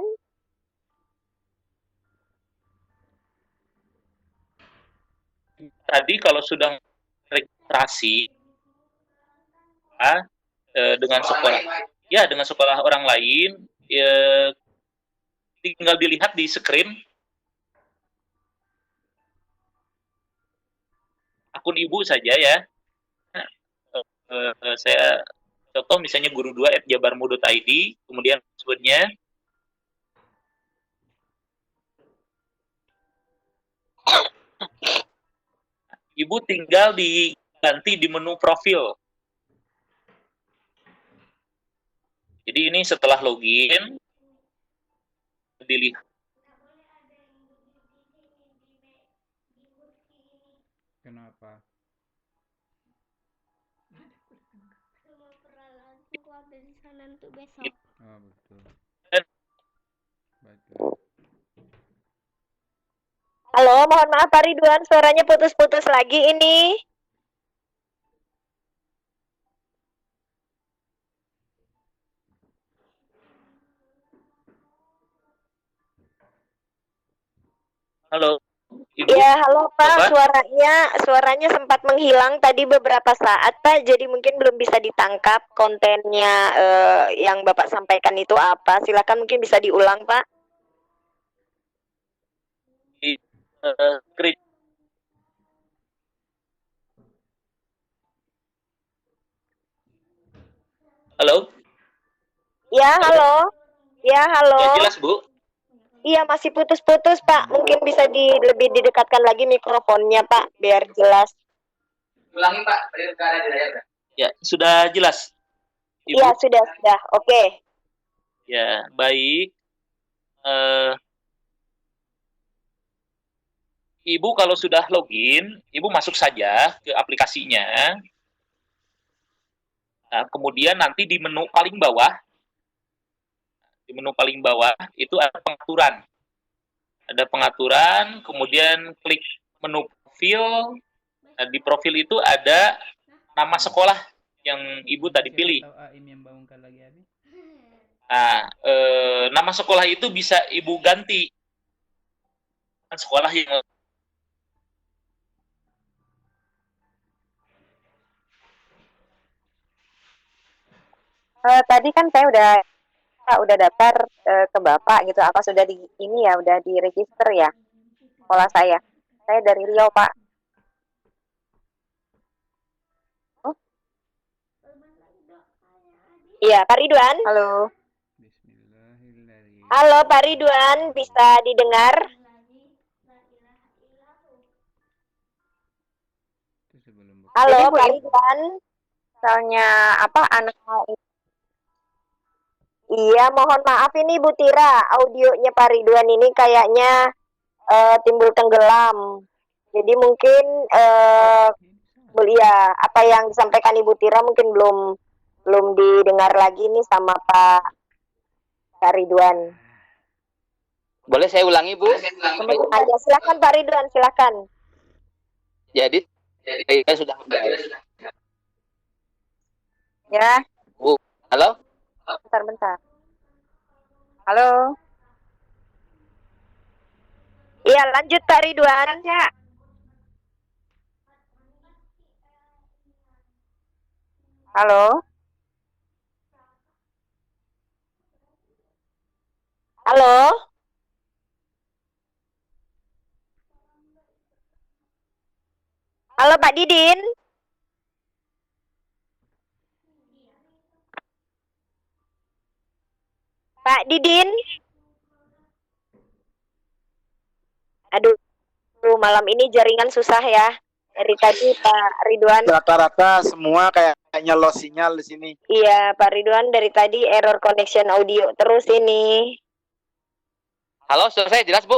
Tadi kalau sudah registrasi dengan sekolah, ya dengan sekolah orang lain, ya, tinggal dilihat di screen akun ibu saja ya. Saya contoh misalnya guru2@jabarmu.id, kemudian passwordnya. Ibu tinggal diganti di menu profil. Jadi ini setelah login, dilihat. Kenapa? dari sana untuk besok. Oh, betul. Betul. Halo, mohon maaf Pak Ridwan, suaranya putus-putus lagi ini. Halo, Ibu. Ya, halo Pak, Bapak? suaranya sempat menghilang tadi beberapa saat Pak, jadi mungkin belum bisa ditangkap kontennya yang Bapak sampaikan itu apa. Silakan mungkin bisa diulang Pak. Halo? Ya, halo. Ya, halo. Ya, jelas, Bu. Iya, masih putus-putus Pak. Mungkin bisa lebih didekatkan lagi mikrofonnya Pak, biar jelas. Ulangi Pak, Ya, sudah jelas. Ibu? Iya, sudah. Oke. Ya, baik. Ibu kalau sudah login, Ibu masuk saja ke aplikasinya. Nah, kemudian nanti di menu paling bawah, itu ada pengaturan. Ada pengaturan, kemudian klik menu profil. Nah, di profil itu ada nama sekolah yang Ibu tadi pilih. Nah, nama sekolah itu bisa Ibu ganti. Sekolah yang Tadi kan saya udah daftar ke Bapak gitu. Apa sudah udah diregister ya sekolah saya? Saya dari Riau, Pak. Iya, Pak Ridwan. Halo. Halo Pak Ridwan, bisa didengar? Halo Pak Ridwan. Misalnya anak mau. Iya, mohon maaf ini Bu Tira, audionya Pak Ridwan ini kayaknya timbul tenggelam. Jadi mungkin ya apa yang disampaikan Ibu Tira mungkin belum didengar lagi nih sama Pak Ridwan. Boleh saya ulangi, Bu? Aja, silakan Pak Ridwan, silakan. Jadi sudah Ya. Bu, halo? Bentar. Halo. Iya, lanjut Pak Ridwan. Ya. Halo. Halo. Halo Pak Didin. Pak Didin. Aduh, malam ini jaringan susah ya. Dari tadi Pak Ridwan. Rata-rata semua kayaknya kayaknya lost sinyal di sini. Iya, Pak Ridwan dari tadi error connection audio terus ini. Halo, selesai jelas Bu?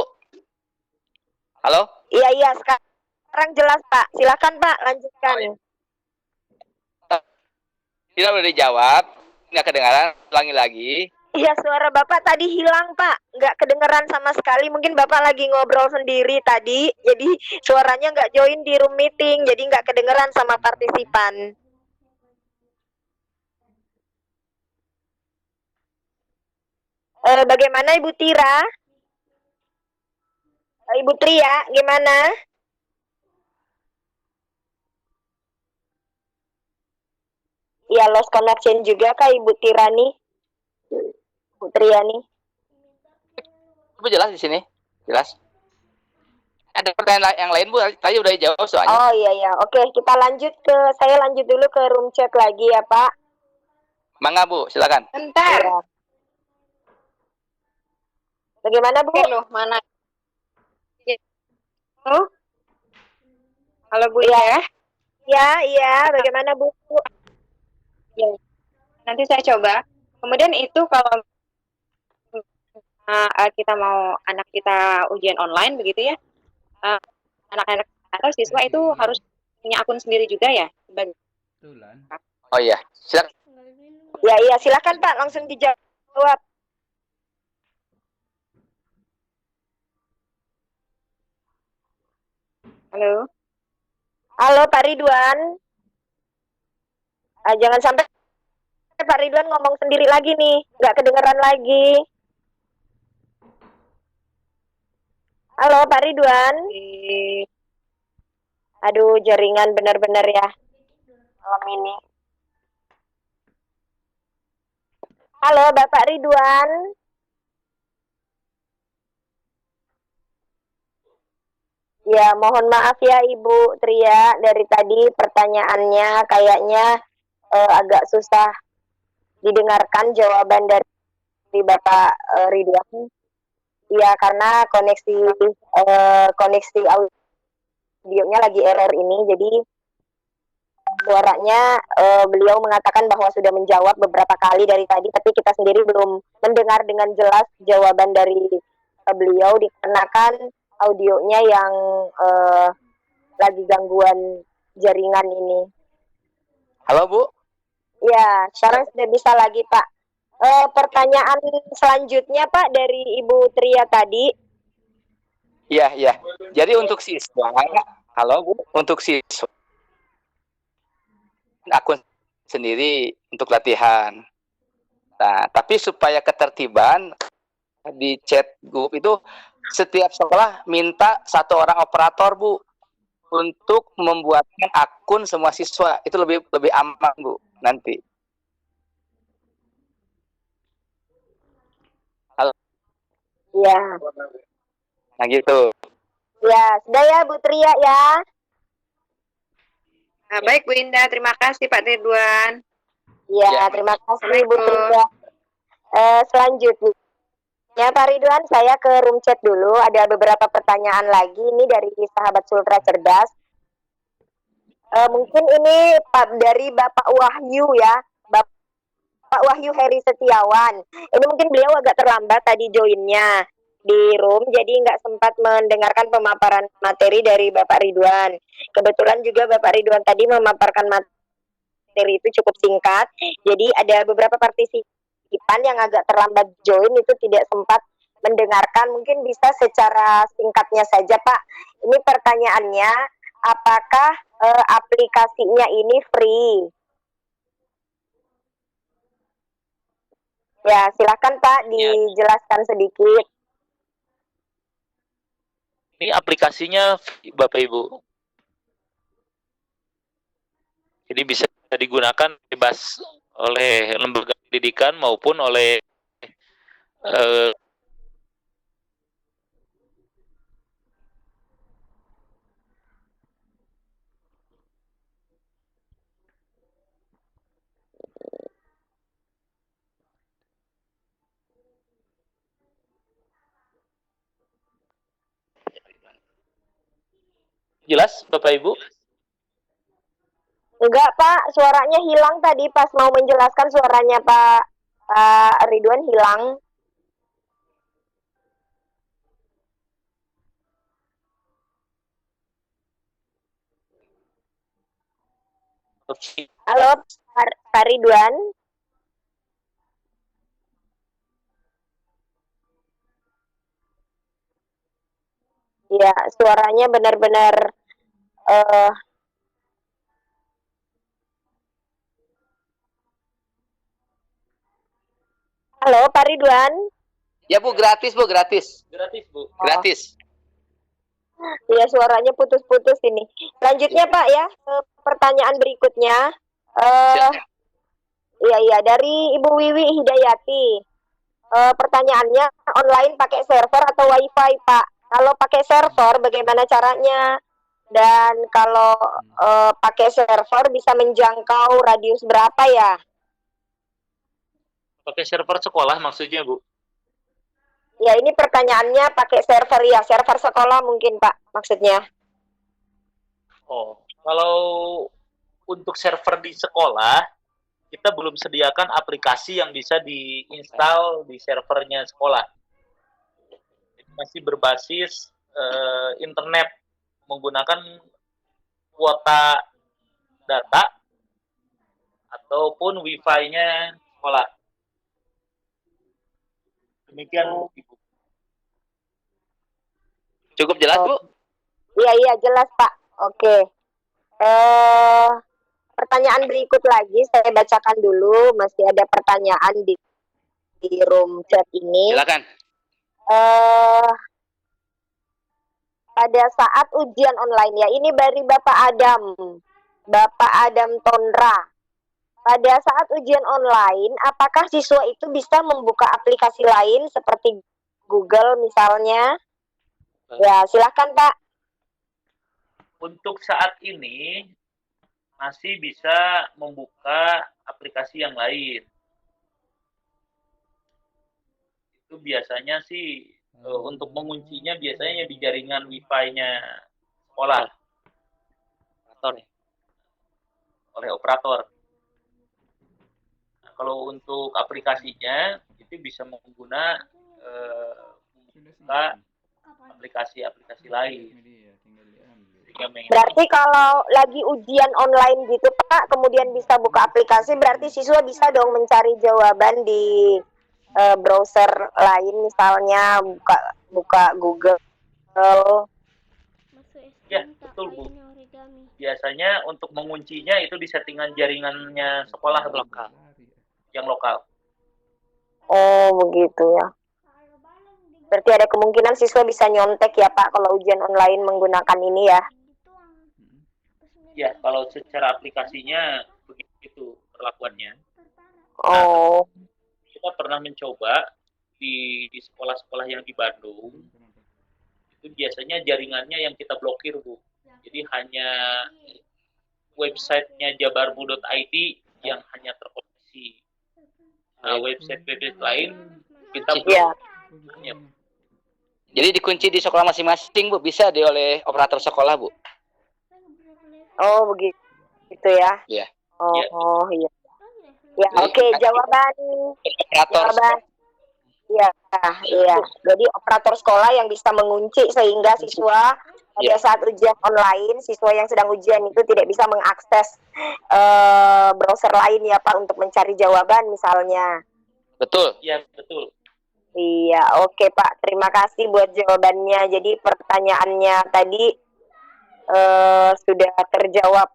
Halo? Iya, sekarang jelas Pak. Silakan Pak, lanjutkan. Tidak boleh dijawab, nggak kedengaran, ulangi lagi. Iya, suara Bapak tadi hilang Pak, nggak kedengeran sama sekali. Mungkin Bapak lagi ngobrol sendiri tadi, jadi suaranya nggak join di room meeting, jadi nggak kedengeran sama partisipan. Bagaimana Ibu Tira? Ibu Tria, gimana? Ya, lost connection juga Kak Ibu Tirani. Ibu Triani. Bu jelas di sini? Jelas. Ada pertanyaan yang lain Bu? Tadi udah dijawab soalnya. Oh iya. Oke, kita lanjut saya lanjut dulu ke room chat lagi ya Pak. Mangga Bu, silakan. Bentar. Ya. Bagaimana Bu? Loh, mana? Oh? Halo Bu ya. Iya, bagaimana Bu? Ya. Nanti saya coba. Kemudian itu kalau kita mau anak kita ujian online begitu ya, anak-anak atau siswa itu harus punya akun sendiri juga ya? Betulan. Oh iya, silakan. Iya, silakan Pak, langsung dijawab. Halo Pak Ridwan. Jangan sampai Pak Ridwan ngomong sendiri lagi nih, nggak kedengeran lagi. Halo Pak Ridwan. Aduh, jaringan benar-benar ya malam ini. Halo Bapak Ridwan. Ya, mohon maaf ya Ibu Tria, dari tadi pertanyaannya kayaknya agak susah didengarkan jawaban dari Bapak Ridwan. Ya, karena koneksi audionya lagi error ini, jadi suaranya beliau mengatakan bahwa sudah menjawab beberapa kali dari tadi, tapi kita sendiri belum mendengar dengan jelas jawaban dari beliau dikarenakan audionya yang lagi gangguan jaringan ini. Halo Bu. Ya, sekarang sudah bisa lagi Pak. Pertanyaan selanjutnya Pak dari Ibu Tria tadi. Iya. Jadi untuk siswa, halo Bu, untuk siswa akun sendiri untuk latihan. Nah, tapi supaya ketertiban di chat grup itu setiap sekolah minta satu orang operator Bu untuk membuatkan akun semua siswa. Itu lebih aman Bu nanti. Halo. Ya. Nah gitu. Ya, sudah ya Bu Tria ya. Nah, baik Bu Indah, terima kasih Pak Ridwan. Ya, terima kasih Bu Tria. Selanjutnya Pak Ridwan, saya ke room chat dulu. Ada beberapa pertanyaan lagi ini dari sahabat Sultra Cerdas. Mungkin ini dari Bapak Wahyu ya, Bapak Wahyu Heri Setiawan. Ini mungkin beliau agak terlambat tadi joinnya di room, jadi nggak sempat mendengarkan pemaparan materi dari Bapak Ridwan. Kebetulan juga Bapak Ridwan tadi memaparkan materi itu cukup singkat, jadi ada beberapa partisipan yang agak terlambat join itu tidak sempat mendengarkan. Mungkin bisa secara singkatnya saja Pak. Ini pertanyaannya, apakah aplikasinya ini free? Ya, silakan Pak dijelaskan sedikit. Ini aplikasinya Bapak Ibu. Jadi bisa digunakan bebas oleh lembaga pendidikan maupun oleh jelas Bapak Ibu? Enggak, Pak. Suaranya hilang tadi pas mau menjelaskan suaranya Pak Ridwan hilang. Oke. Halo, Pak Ridwan. Ya, suaranya benar-benar eh halo, Pak Ridwan. Ya Bu, gratis Bu, gratis. Gratis, Bu. Gratis. Ya, suaranya putus-putus ini. Selanjutnya Pak ya, ke pertanyaan berikutnya. Iya, dari Ibu Wiwi Hidayati. Pertanyaannya, online pakai server atau wifi Pak? Kalau pakai server, bagaimana caranya? Dan kalau pakai server bisa menjangkau radius berapa ya? Pakai server sekolah maksudnya, Bu? Ya, ini pertanyaannya pakai server ya, server sekolah mungkin Pak maksudnya. Oh, kalau untuk server di sekolah, kita belum sediakan aplikasi yang bisa diinstal di servernya sekolah. Jadi masih berbasis internet, menggunakan kuota data ataupun wifi-nya sekolah. Demikian, Ibu. Cukup jelas Bu? Iya, jelas Pak. Oke. Pertanyaan berikut lagi saya bacakan dulu, masih ada pertanyaan di room chat ini. Silakan. Pada saat ujian online ya, ini dari Bapak Adam Tondra. Pada saat ujian online, apakah siswa itu bisa membuka aplikasi lain seperti Google misalnya? Ya, silahkan Pak. Untuk saat ini masih bisa membuka aplikasi yang lain. Itu biasanya sih untuk menguncinya biasanya di jaringan wifi-nya sekolah oleh operator. Nah, kalau untuk aplikasinya itu bisa membuka aplikasi-aplikasi lain. Berarti kalau lagi ujian online gitu Pak, kemudian bisa buka aplikasi, berarti siswa bisa dong mencari jawaban di browser lain, misalnya buka Google. Ya, betul Bu. Biasanya untuk menguncinya itu di settingan jaringannya sekolah lokal, yang lokal. Oh, begitu ya. Berarti ada kemungkinan siswa bisa nyontek ya Pak kalau ujian online menggunakan ini ya. Ya, kalau secara aplikasinya begitu perlakuannya. Oh. Kita pernah mencoba di sekolah-sekolah yang di Bandung. Itu biasanya jaringannya yang kita blokir, Bu. Jadi hanya websitenya jabarmu.id yang hanya terkoneksi. Nah, website lain kita blok. Ya. Jadi dikunci di sekolah masing-masing Bu, bisa oleh operator sekolah Bu. Oh, begitu ya. Iya. Oh, iya. Ya, oke, jawaban. Iya. Jadi operator sekolah yang bisa mengunci sehingga siswa pada saat ujian online, siswa yang sedang ujian itu tidak bisa mengakses browser lain ya Pak untuk mencari jawaban misalnya. Betul. Iya, betul. Iya, oke Pak. Terima kasih buat jawabannya. Jadi pertanyaannya tadi sudah terjawab.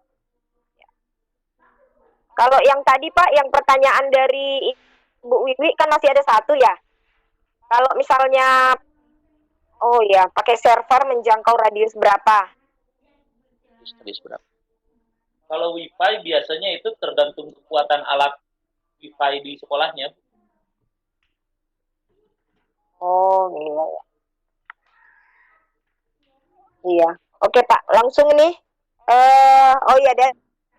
Kalau yang tadi Pak, yang pertanyaan dari Ibu Wiwi kan masih ada satu ya. Kalau misalnya, oh ya, pakai server menjangkau radius berapa? Radius berapa? Kalau wifi biasanya itu tergantung kekuatan alat wifi di sekolahnya. Oh iya. Iya. Oke Pak, langsung nih. Oh iya, dari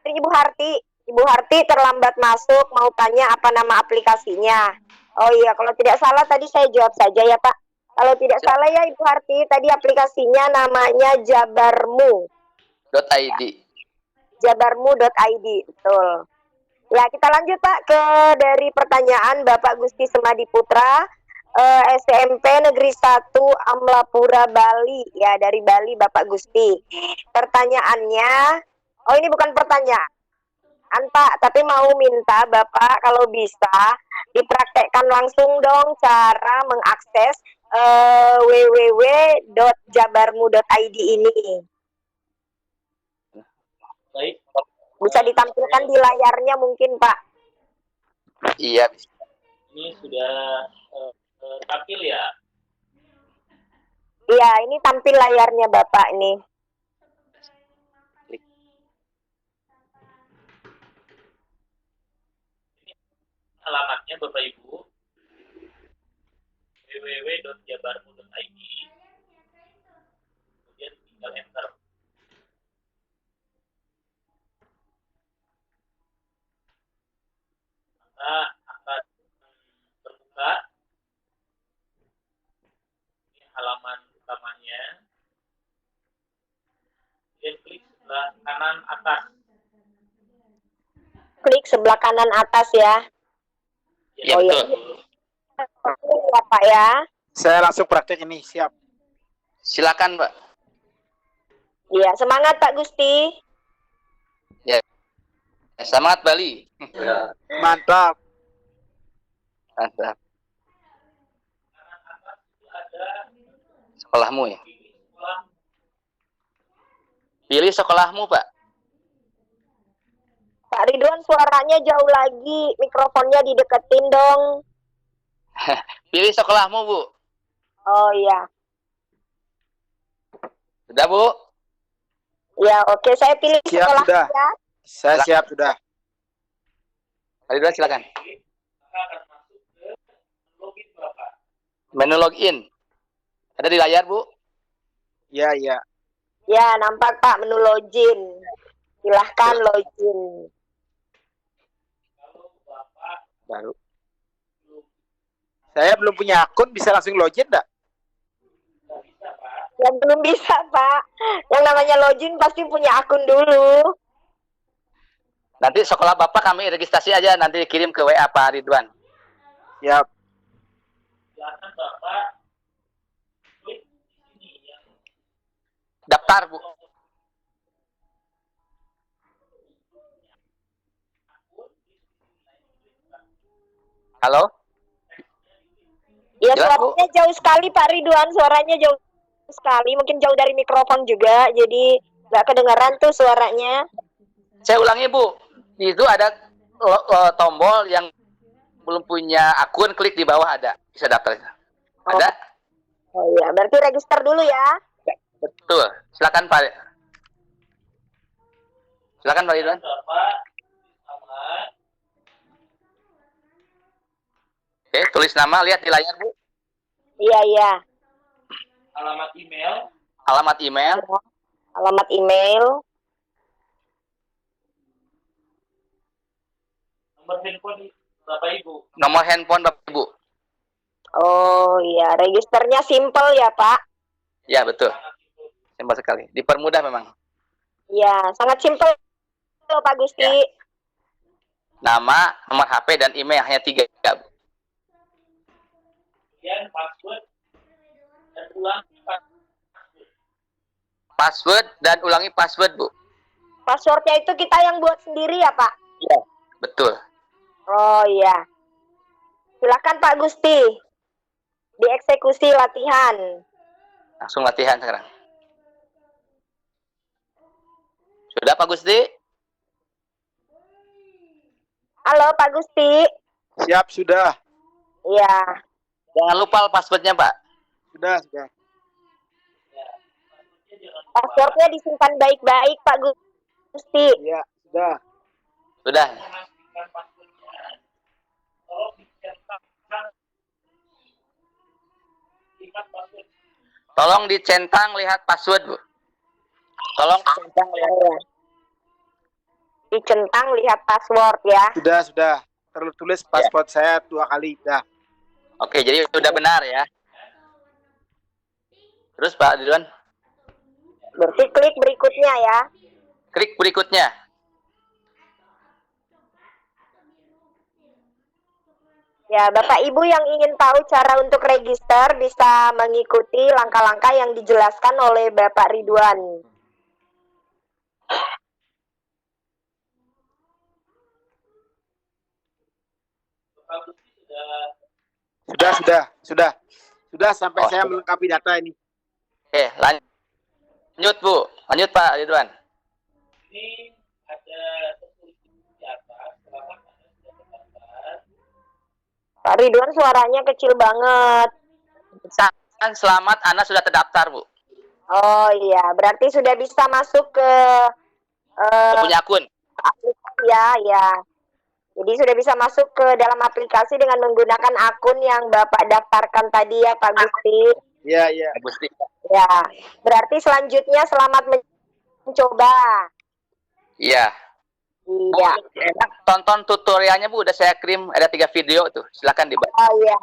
Ibu Harti. Ibu Harti terlambat masuk, mau tanya apa nama aplikasinya. Oh iya, kalau tidak salah tadi saya jawab saja ya Pak. Kalau tidak salah ya Ibu Harti, tadi aplikasinya namanya Jabarmu. .id. jabarmu.id. Betul. Ya, kita lanjut Pak ke dari pertanyaan Bapak Gusti Semadi Putra, SMP Negeri 1 Amlapura Bali. Ya, dari Bali Bapak Gusti. Pertanyaannya, oh ini bukan pertanyaan Pak, tapi mau minta Bapak kalau bisa dipraktekkan langsung dong cara mengakses www.jabarmu.id ini. Baik. Bisa ditampilkan di layarnya mungkin Pak. Iya. Ini sudah tampil ya. Iya, ini tampil layarnya Bapak ini. Alamatnya Bapak Ibu www.jabarmu.id, kemudian tinggal enter. Maka akan terbuka ini halaman utamanya, kemudian klik sebelah kanan atas. Klik sebelah kanan atas ya. Iya, Oh, betul. Ya Pak ya. Saya langsung praktek ini, siap. Silakan, Pak. Iya, semangat Pak Gusti. Semangat Bali. Mantap. Mantap. Sekolahmu ya. Pilih sekolahmu, Pak. Pak Ridwan suaranya jauh lagi, mikrofonnya dideketin dong. Pilih sekolahmu, Bu. Oh iya. Sudah, Bu? Ya, oke, saya pilih Siap, sekolah sudah. ya. Saya siap sudah. Pak Ridwan, silakan. Maka akan masuk ke login Bapak. Menu login. Ada di layar, Bu? Iya, iya. Ya, nampak Pak menu login. Silahkan login. Kalau Bapak Baru. Saya belum punya akun, bisa langsung login enggak? nggak bisa Pak, Ya belum bisa Pak. Yang namanya login pasti punya akun dulu. Nanti sekolah Bapak kami registrasi aja, nanti kirim ke WA Pak Ridwan. Siap. silakan Bapak klik di sini yang Daftar, Bu. Halo? Ya, Jelas, Bu? suaranya jauh sekali Pak Ridwan, suaranya jauh sekali. Mungkin jauh dari mikrofon juga, jadi nggak kedengaran tuh suaranya. Saya ulangi, Bu. Itu ada tombol yang belum punya akun, klik di bawah ada. Bisa daftar. Ada? Oh iya, berarti register dulu ya. Betul. Silakan, Pak. Silakan, Pak Ridwan. Bapak sama Oke, tulis nama, lihat di layar, Bu. Iya, iya. alamat email, Alamat email, Alamat email, nomor handphone Bapak Ibu. nomor handphone Bapak Ibu. oh iya, registernya simple ya Pak. Ya, betul. Simpel sekali. Dipermudah memang. Ya, sangat simple Pak Gusti. Ya. Nama, nomor HP, dan email hanya 3, Bu. Kemudian password dan ulang Password dan ulangi password, Bu. Passwordnya itu kita yang buat sendiri ya Pak? Iya. Betul. Oh iya. Silakan Pak Gusti. Dieksekusi latihan. Langsung latihan sekarang. Sudah, Pak Gusti? Halo Pak Gusti. Siap, sudah. Iya. Jangan lupa passwordnya, Pak. Sudah, sudah. Passwordnya disimpan baik-baik Pak Gusti. Iya, sudah. Sudah. memastikan passwordnya. Tolong dicentangkan lihat password. Tolong dicentang lihat password, Bu. Tolong dicentang lihat. Dicentang lihat password ya. Sudah. Tertulis password saya 2 kali. Dah. Oke, jadi sudah benar ya. Terus, Pak Ridwan, Berarti klik berikutnya ya. klik berikutnya. Ya, Bapak Ibu yang ingin tahu cara untuk register bisa mengikuti langkah-langkah yang dijelaskan oleh Bapak Ridwan. Sudah sampai Oh, saya sudah. melengkapi data ini. Oke, lanjut Bu. Lanjut Pak Ridwan. Ini ada di atas, selamat Anda sudah terdaftar. Pak Ridwan suaranya kecil banget. Kan selamat Anda sudah terdaftar Bu. Oh iya, berarti sudah bisa masuk ke Punya akun. aplikasi ya. Jadi sudah bisa masuk ke dalam aplikasi dengan menggunakan akun yang Bapak daftarkan tadi ya Pak Gusti. Iya, iya. Gusti. Ya, berarti selanjutnya selamat mencoba. Iya. Bu, Iya. enak tonton tutorialnya Bu, udah saya kirim ada 3 video tuh. Silakan dibaca. Oh iya.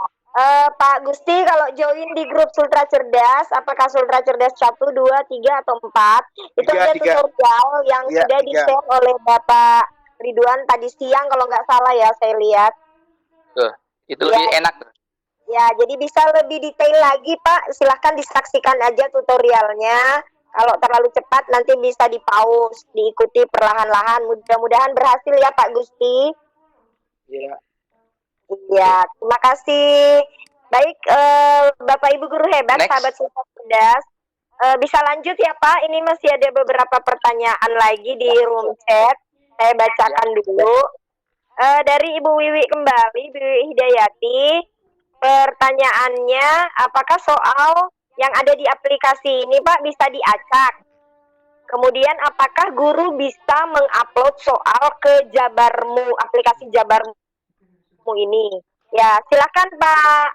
Pak Gusti kalau join di grup Sultra Cerdas, apakah Sultra Cerdas 1, 2, 3 atau 4? Itu ada tutorial yang sudah di-share oleh Bapak Ridwan tadi siang kalau nggak salah ya saya lihat. Tuh, itu lebih enak tuh. Ya, jadi bisa lebih detail lagi Pak, silahkan disaksikan aja tutorialnya. Kalau terlalu cepat nanti bisa di-pause, diikuti perlahan-lahan. Mudah-mudahan berhasil ya Pak Gusti. Iya. Iya, terima kasih. Baik, Bapak Ibu Guru hebat, sahabat Sultra Cerdas. Bisa lanjut ya Pak, ini masih ada beberapa pertanyaan lagi di room chat. Saya bacakan dulu. Dari Ibu Wiwi kembali, Ibu Wiwi Hidayati. Pertanyaannya, apakah soal yang ada di aplikasi ini Pak bisa diacak? Kemudian apakah guru bisa mengupload soal ke Jabarmu, aplikasi Jabarmu ini? Ya, silakan Pak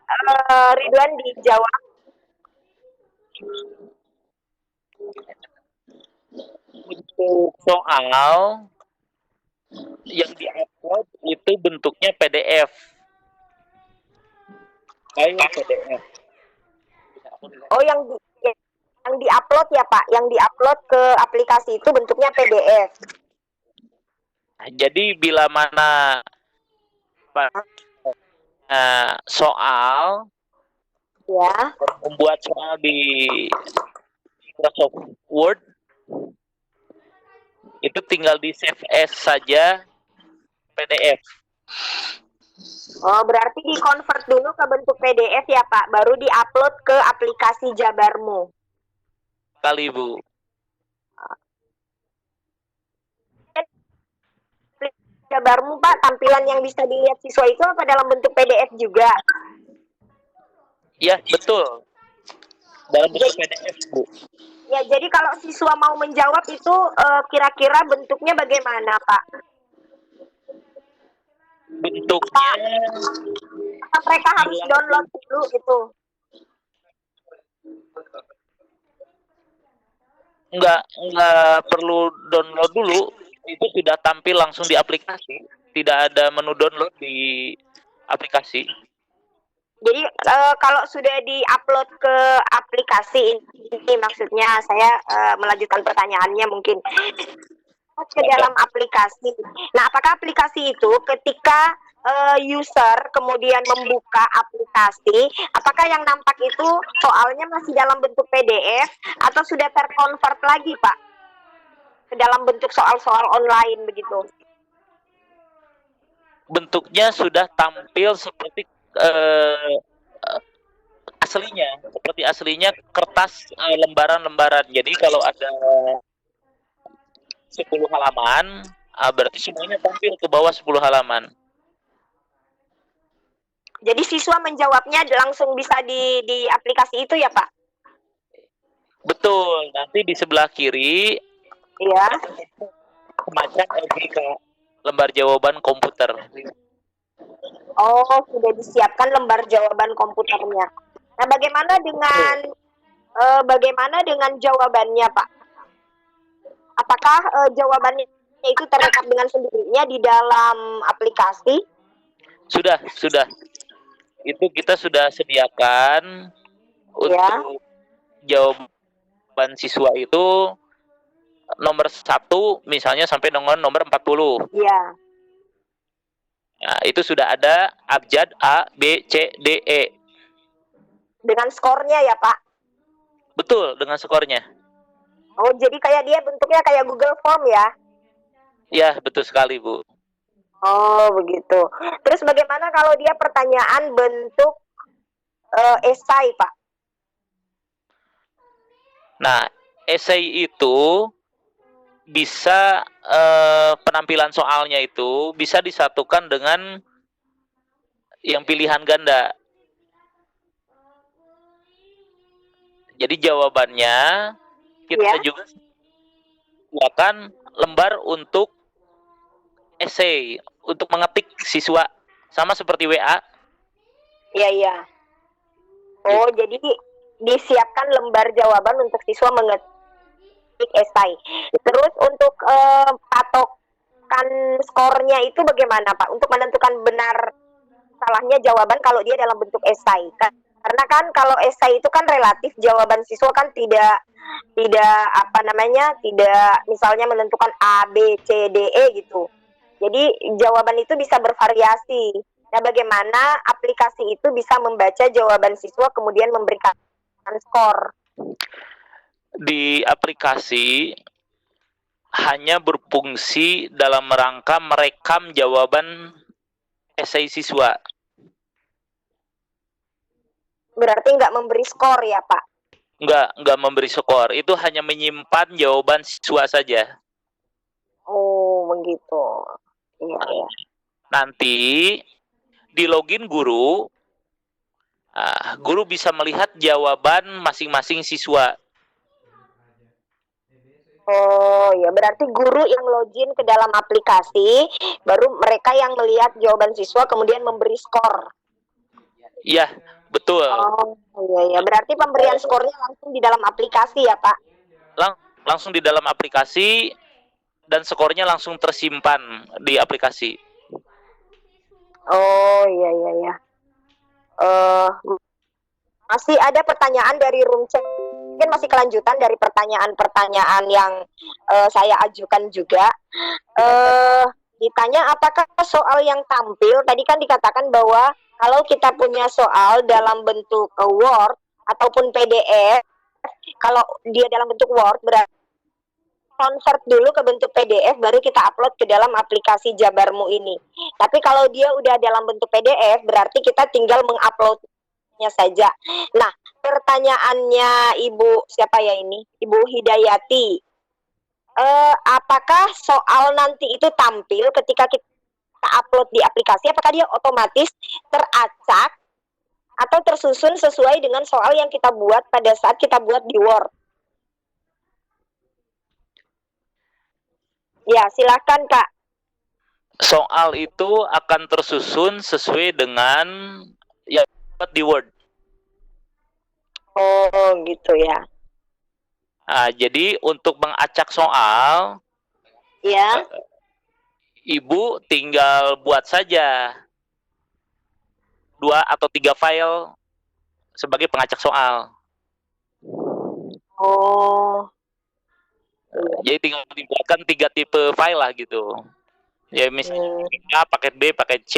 Ridwan dijawab. Untuk soal yang diupload itu bentuknya PDF. File PDF. Oh, yang diupload ya Pak, yang diupload ke aplikasi itu bentuknya PDF. Jadi bila mana soal ya, membuat soal di Microsoft Word itu tinggal di save as saja PDF. Oh, berarti di-convert dulu ke bentuk PDF ya Pak, baru di-upload ke aplikasi Jabarmu. Kali Bu. Jabarmu Pak, tampilan yang bisa dilihat siswa itu apa dalam bentuk PDF juga? Ya, betul. Dalam bentuk PDF, Bu. Ya, jadi kalau siswa mau menjawab itu kira-kira bentuknya bagaimana, Pak? Bentuknya apa mereka harus download dulu gitu? Enggak perlu download dulu, itu sudah tampil langsung di aplikasi. Tidak ada menu download di aplikasi. Jadi kalau sudah di-upload ke aplikasi ini maksudnya saya melanjutkan pertanyaannya mungkin ke dalam aplikasi. Nah, apakah aplikasi itu ketika user kemudian membuka aplikasi, apakah yang nampak itu soalnya masih dalam bentuk PDF atau sudah terkonvert lagi, Pak? Ke dalam bentuk soal-soal online begitu. Bentuknya sudah tampil seperti aslinya kertas lembaran-lembaran. Jadi kalau ada 10 halaman, berarti semuanya tampil ke bawah 10 halaman. Jadi siswa menjawabnya langsung bisa di aplikasi itu ya, Pak? Betul, nanti di sebelah kiri iya, semacam LPK, lembar jawaban komputer. Oh, sudah disiapkan lembar jawaban komputernya. Nah, bagaimana dengan jawabannya, Pak? Apakah jawabannya itu terrekam dengan sendirinya di dalam aplikasi? Sudah. Itu kita sudah sediakan untuk jawaban siswa itu nomor 1 misalnya sampai dengan nomor 40. Iya. Nah, itu sudah ada abjad A, B, C, D, E. Dengan skornya ya, Pak? Betul, dengan skornya. Oh, jadi kayak dia bentuknya kayak Google Form ya? Ya, betul sekali, Bu. Oh, begitu. Terus bagaimana kalau dia pertanyaan bentuk esai, Pak? Nah, esai itu bisa penampilan soalnya itu bisa disatukan dengan yang pilihan ganda. Jadi jawabannya kita juga buatkan lembar untuk essay, untuk mengetik siswa, sama seperti WA. Iya, iya. Oh, jadi disiapkan lembar jawaban untuk siswa mengetik esai. Terus untuk patokan skornya itu bagaimana, Pak? Untuk menentukan benar salahnya jawaban kalau dia dalam bentuk esai. Karena kan kalau esai itu kan relatif, jawaban siswa kan tidak misalnya menentukan A, B, C, D, E gitu. Jadi jawaban itu bisa bervariasi. Nah, bagaimana aplikasi itu bisa membaca jawaban siswa kemudian memberikan skor? Di aplikasi hanya berfungsi dalam rangka merekam jawaban esai siswa. Berarti nggak memberi skor ya, Pak? Nggak memberi skor. Itu hanya menyimpan jawaban siswa saja. Oh, begitu. Iya, ya. Nanti di login guru, guru bisa melihat jawaban masing-masing siswa. Oh, ya berarti guru yang login ke dalam aplikasi, baru mereka yang melihat jawaban siswa kemudian memberi skor. Iya, betul. Oh, iya, ya. Berarti pemberian skornya langsung di dalam aplikasi ya, Pak? Langsung di dalam aplikasi dan skornya langsung tersimpan di aplikasi. Oh, iya, ya. Masih ada pertanyaan dari room chat. Mungkin masih kelanjutan dari pertanyaan-pertanyaan yang saya ajukan juga. Ditanya apakah soal yang tampil, tadi kan dikatakan bahwa kalau kita punya soal dalam bentuk Word ataupun PDF, kalau dia dalam bentuk Word berarti convert dulu ke bentuk PDF baru kita upload ke dalam aplikasi Jabarmu ini. Tapi kalau dia udah dalam bentuk PDF berarti kita tinggal menguploadnya saja. Nah, pertanyaannya Ibu siapa ya ini? Ibu Hidayati. Apakah soal nanti itu tampil ketika kita upload di aplikasi? Apakah dia otomatis teracak atau tersusun sesuai dengan soal yang kita buat pada saat kita buat di Word? Ya, silakan Kak. Soal itu akan tersusun sesuai dengan yang buat di Word. Oh, gitu ya. Nah, jadi untuk mengacak soal, ya, Ibu tinggal buat saja 2 atau 3 file sebagai pengacak soal. Oh. Jadi tinggal dibuatkan 3 tipe file lah gitu. Ya misalnya A, paket B, paket C.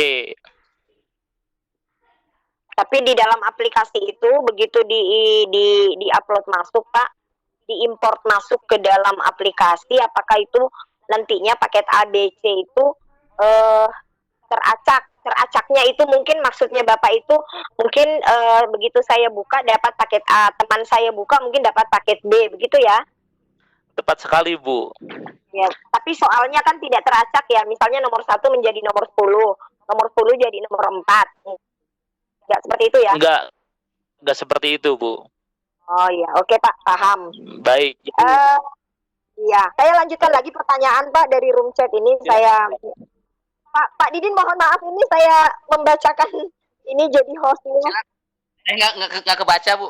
Tapi di dalam aplikasi itu begitu di-upload masuk, Pak, diimport masuk ke dalam aplikasi, apakah itu nantinya paket A, B, C itu teracaknya itu mungkin maksudnya Bapak itu mungkin begitu saya buka dapat paket A, teman saya buka mungkin dapat paket B, begitu ya? Tepat sekali, Bu. Ya, tapi soalnya kan tidak teracak ya, misalnya nomor 1 menjadi nomor 10, nomor 10 jadi nomor 4. Enggak seperti itu ya? Enggak seperti itu, Bu. Oh iya, oke Pak, paham. Baik. Ya, saya lanjutkan lagi pertanyaan Pak dari room chat ini. Saya Pak Didin mohon maaf ini saya membacakan ini jadi hostnya. Nggak kebaca, Bu.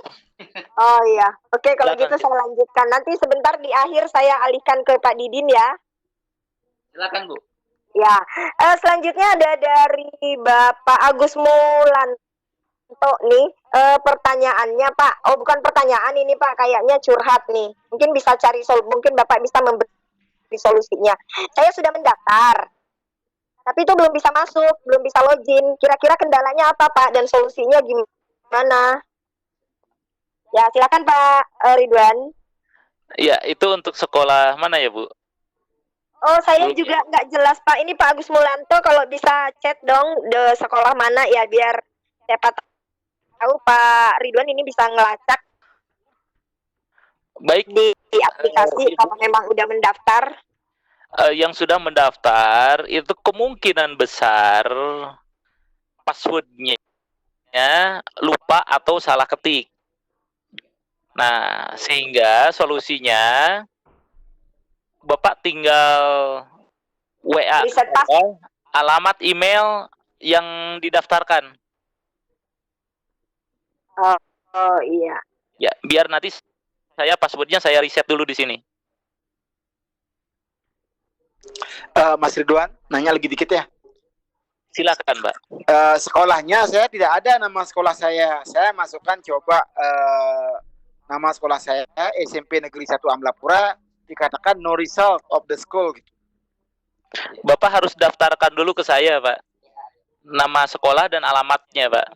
Oh iya, oke kalau gitu saya lanjutkan. Nanti sebentar di akhir saya alihkan ke Pak Didin ya. Silakan, Bu. Ya, selanjutnya ada dari Bapak Agus Mulanto nih. Pertanyaannya Pak, oh bukan pertanyaan ini Pak, kayaknya curhat nih. Mungkin bisa cari mungkin Bapak bisa memberi solusinya. Saya sudah mendaftar, Tapi itu belum bisa masuk, belum bisa login. Kira-kira kendalanya apa, Pak? Dan solusinya gimana? Ya, silakan Pak Ridwan. Ya, itu untuk sekolah mana ya, Bu? Oh, saya Belum. juga nggak jelas, Pak. Ini Pak Agus Mulanto, kalau bisa chat dong de sekolah mana ya, biar siapa tahu Pak Ridwan ini bisa ngelacak Baik, di aplikasi kalau memang udah mendaftar. yang sudah mendaftar itu kemungkinan besar passwordnya lupa atau salah ketik. Nah, sehingga solusinya Bapak tinggal WA Riset pas. alamat email yang didaftarkan. Oh iya. Ya, biar nanti passwordnya saya riset dulu di sini. Mas Ridwan, nanya lagi dikit ya. Silakan, Mbak. Sekolahnya saya tidak ada nama sekolah saya. Saya masukkan coba nama sekolah saya SMP Negeri 1 Amlapura, dikatakan no result of the school gitu. Bapak harus daftarkan dulu ke saya, Pak. Nama sekolah dan alamatnya, Pak.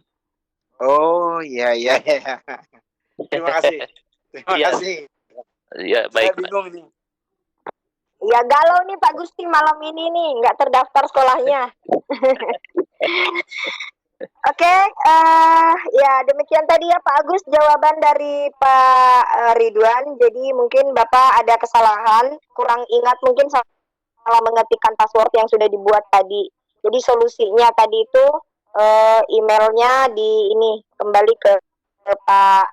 Oh, iya. Terima kasih. Terima Iya. kasih. Ya, Saya baik, Pak. bingung nih. Ya galau nih Pak Gusti malam ini nih, nggak terdaftar sekolahnya. Oke, ya demikian tadi ya Pak Agus jawaban dari Pak Ridwan. Jadi mungkin Bapak ada kesalahan, kurang ingat mungkin salah mengetikkan password yang sudah dibuat tadi. Jadi solusinya tadi itu emailnya di ini kembali ke Pak,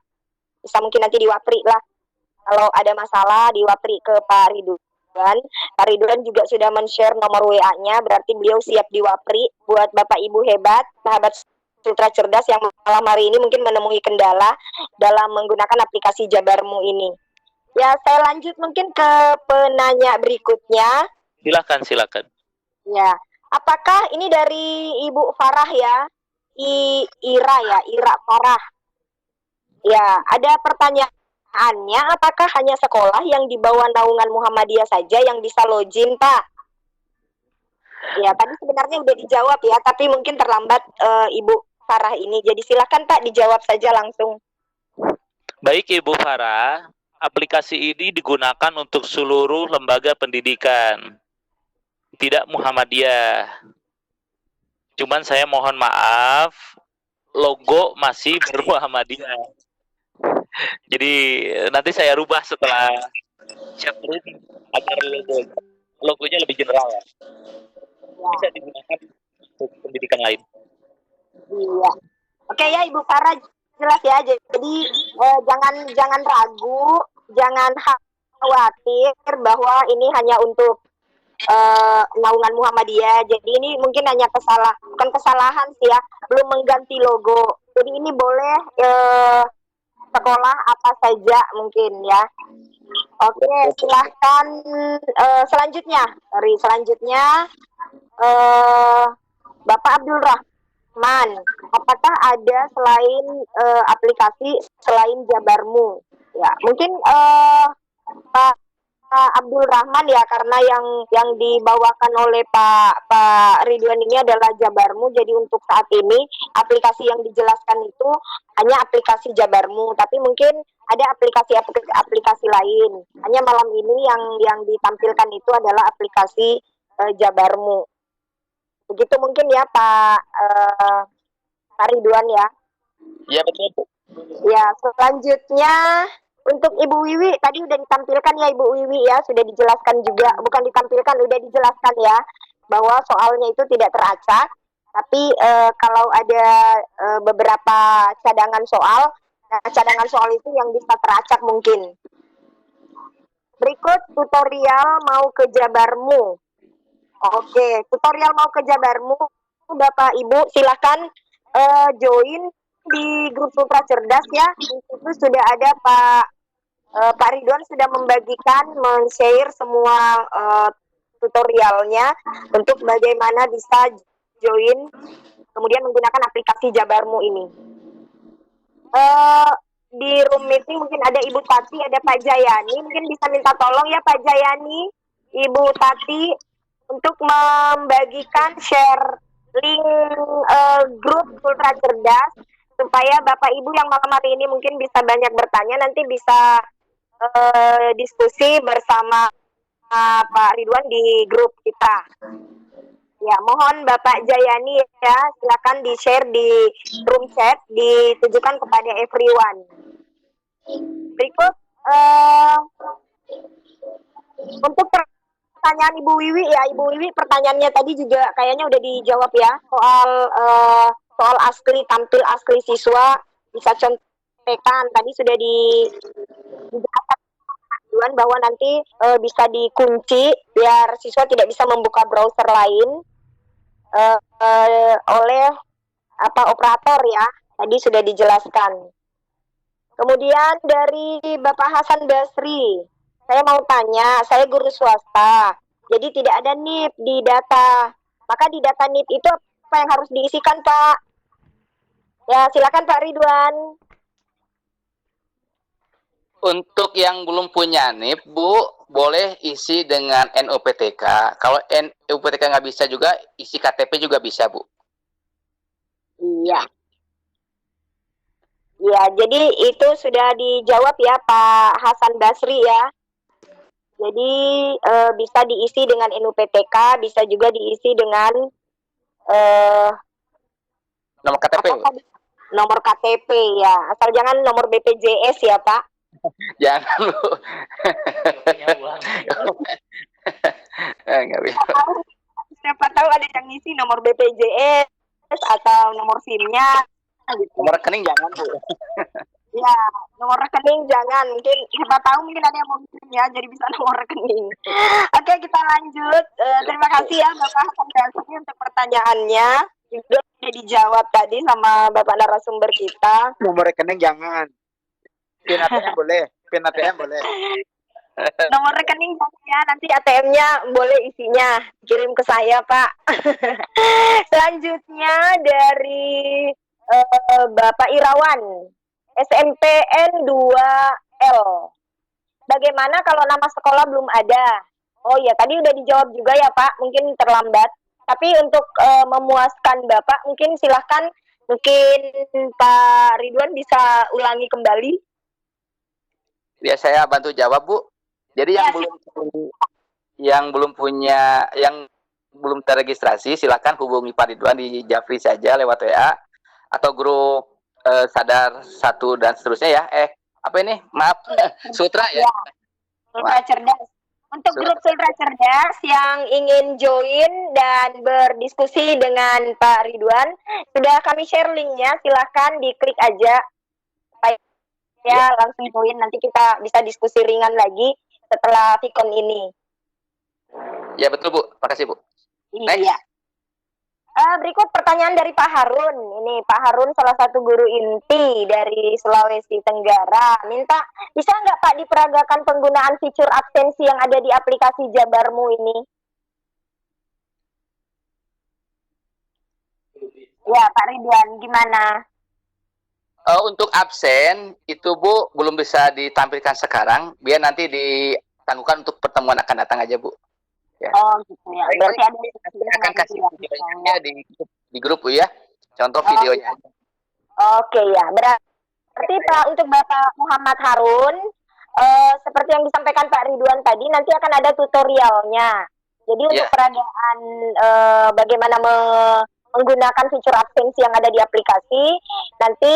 bisa mungkin nanti di Wapri lah. Kalau ada masalah di Wapri ke Pak Ridwan. Pak Ridwan juga sudah men-share nomor WA-nya, berarti beliau siap di Wapri buat Bapak Ibu hebat, sahabat Sutra Cerdas yang malam hari ini mungkin menemui kendala dalam menggunakan aplikasi Jabarmu ini. Ya, saya lanjut mungkin ke penanya berikutnya. Silakan. Ya, apakah ini dari Ibu Farah ya? Ira Farah. Ya, ada pertanyaan. Apakah hanya sekolah yang di bawah naungan Muhammadiyah saja yang bisa login, Pak? Ya, tadi sebenarnya udah dijawab ya, tapi mungkin terlambat Ibu Farah ini. Jadi silakan Pak dijawab saja langsung. Baik, Ibu Farah, aplikasi ini digunakan untuk seluruh lembaga pendidikan, tidak Muhammadiyah. Cuman saya mohon maaf, logo masih ber-Muhammadiyah. Jadi nanti saya rubah setelah chat room agar logonya lebih general ya. Bisa digunakan untuk pendidikan lain. Iya. Oke ya Ibu Farah, jelas ya. Jadi jangan ragu, jangan khawatir bahwa ini hanya untuk naungan Muhammadiyah. Jadi ini mungkin hanya bukan kesalahan sih ya, belum mengganti logo. Jadi ini boleh sekolah apa saja mungkin ya. Oke, silahkan selanjutnya. Bapak Abdul Rahman, apakah ada selain aplikasi selain Jabarmu? Ya, mungkin Pak Abdul Rahman ya, karena yang dibawakan oleh Pak Ridwan ini adalah Jabarmu. Jadi untuk saat ini aplikasi yang dijelaskan itu hanya aplikasi Jabarmu, tapi mungkin ada aplikasi lain. Hanya malam ini yang ditampilkan itu adalah aplikasi Jabarmu. Begitu mungkin ya Pak Ridwan ya. Ya, betul. Ya, selanjutnya untuk Ibu Wiwi, tadi udah ditampilkan ya Ibu Wiwi ya, sudah dijelaskan juga, bukan ditampilkan, udah dijelaskan ya, bahwa soalnya itu tidak teracak, tapi kalau ada beberapa cadangan soal, nah cadangan soal itu yang bisa teracak mungkin. Berikut tutorial mau ke Jabarmu. Oke, tutorial mau ke Jabarmu, Bapak Ibu silakan join di grup Sutra Cerdas ya. Di situ sudah ada Pak Ridwan sudah membagikan, men-share semua tutorialnya untuk bagaimana bisa join kemudian menggunakan aplikasi Jabarmu ini. Di room meeting mungkin ada Ibu Tati, ada Pak Jayani, mungkin bisa minta tolong ya Pak Jayani, Ibu Tati untuk membagikan share link grup Ultra Cerdas supaya Bapak Ibu yang malam hari ini mungkin bisa banyak bertanya, nanti bisa diskusi bersama Pak Ridwan di grup kita. Ya, mohon Bapak Jayani ya, silakan di-share di room chat, ditujukan kepada everyone. Berikut untuk pertanyaan Ibu Wiwi ya, Ibu Wiwi pertanyaannya tadi juga kayaknya udah dijawab ya, soal asli, tampil asli siswa, bisa contekan, tadi sudah dijelaskan bahwa nanti bisa dikunci biar siswa tidak bisa membuka browser lain oleh operator ya, tadi sudah dijelaskan. Kemudian dari Bapak Hasan Basri, saya mau tanya, saya guru swasta, jadi tidak ada NIP di data, maka di data NIP itu apa yang harus diisikan Pak? Ya silakan Pak Ridwan. Untuk yang belum punya NIP, Bu, boleh isi dengan NUPTK. Kalau NUPTK nggak bisa juga, isi KTP juga bisa, Bu. Iya. Ya, jadi itu sudah dijawab ya Pak Hasan Basri ya. Jadi bisa diisi dengan NUPTK, bisa juga diisi dengan nomor KTP. Nomor KTP ya, asal jangan nomor BPJS ya Pak. Jangan, Bu. Nggak bisa. Siapa tahu ada yang ngisi nomor BPJS atau nomor SIM-nya. Gitu. Nomor rekening jangan, Bu. Ya, nomor rekening jangan. Mungkin siapa tahu mungkin ada yang mau ngirim ya, jadi bisa nomor rekening. Oke, kita lanjut. Terima kasih ya Bapak Hasan Basri untuk pertanyaannya. Juga sudah dijawab tadi sama Bapak narasumber kita. Nomor rekening jangan. PIN ATM boleh. PIN ATM boleh. Nomor rekening ya, nanti ATM-nya boleh isinya kirim ke saya Pak. Selanjutnya dari Bapak Irawan, SMPN 2L. Bagaimana kalau nama sekolah belum ada? Oh ya, tadi udah dijawab juga ya Pak, mungkin terlambat. Tapi untuk memuaskan Bapak, mungkin silahkan, mungkin Pak Ridwan bisa ulangi kembali. Ya, saya bantu jawab, Bu. Jadi yang belum terregistrasi, silakan hubungi Pak Ridwan di Jafri saja lewat WA atau grup Sadar 1 dan seterusnya ya. Apa ini? Maaf, Sutra ya. Ultra Cerdas. Untuk grup Ultra Cerdas yang ingin join dan berdiskusi dengan Pak Ridwan, sudah kami share linknya, silahkan diklik aja. Ya, langsung join, nanti kita bisa diskusi ringan lagi setelah Vicon ini. Ya betul Bu, makasih Bu. Iya. Berikut pertanyaan dari Pak Harun. Ini Pak Harun salah satu guru inti dari Sulawesi Tenggara. Minta, bisa nggak Pak diperagakan penggunaan fitur absensi yang ada di aplikasi Jabarmu ini? Ya Pak Ridwan, gimana? Untuk absen itu Bu belum bisa ditampilkan sekarang, biar nanti ditangguhkan untuk pertemuan akan datang aja Bu. Ya. Oh gitu ya. Berarti ada akan kasih videonya di grup Bu ya. Contoh videonya. Oke ya. Berarti Pak, untuk Bapak Muhammad Harun, seperti yang disampaikan Pak Ridwan tadi, nanti akan ada tutorialnya. Jadi untuk peragaan bagaimana menggunakan fitur absensi yang ada di aplikasi, nanti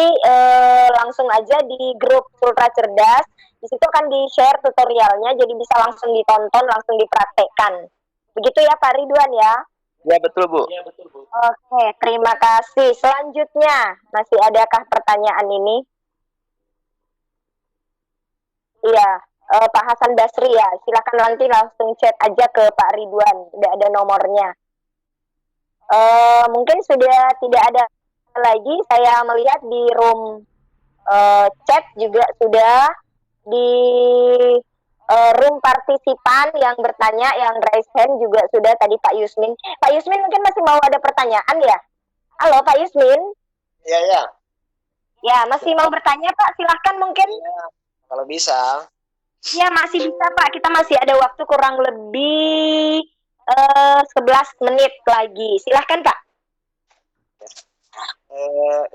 langsung aja di grup Ultra Cerdas. Di situ akan di-share tutorialnya, jadi bisa langsung ditonton, langsung dipraktekkan. Begitu ya Pak Ridwan ya? Ya betul Bu. Oke, terima kasih. Selanjutnya, masih adakah pertanyaan ini? Iya, Pak Hasan Basri ya. Silakan nanti langsung chat aja ke Pak Ridwan, udah ada nomornya. Mungkin sudah tidak ada lagi. Saya melihat di room chat juga sudah di room partisipan yang bertanya, yang raise hand juga sudah tadi Pak Yusmin. Pak Yusmin mungkin masih mau ada pertanyaan ya? Halo Pak Yusmin. Iya ya. Ya masih mau bertanya Pak, silahkan mungkin. Ya, kalau bisa. Ya masih bisa Pak, kita masih ada waktu kurang lebih 11 menit lagi. Silahkan Kak.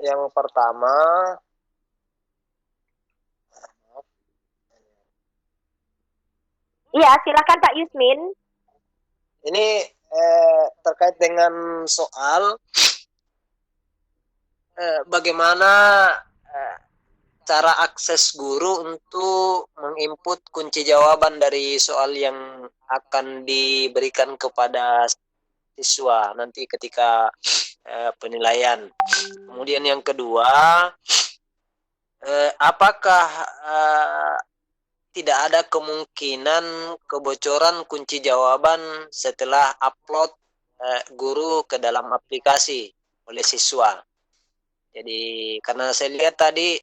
Yang pertama, Iya, silahkan Kak Yusmin. ini terkait dengan soal bagaimana cara akses guru untuk menginput kunci jawaban dari soal yang akan diberikan kepada siswa nanti ketika penilaian. Kemudian yang kedua, apakah tidak ada kemungkinan kebocoran kunci jawaban setelah upload guru ke dalam aplikasi oleh siswa? Jadi karena saya lihat tadi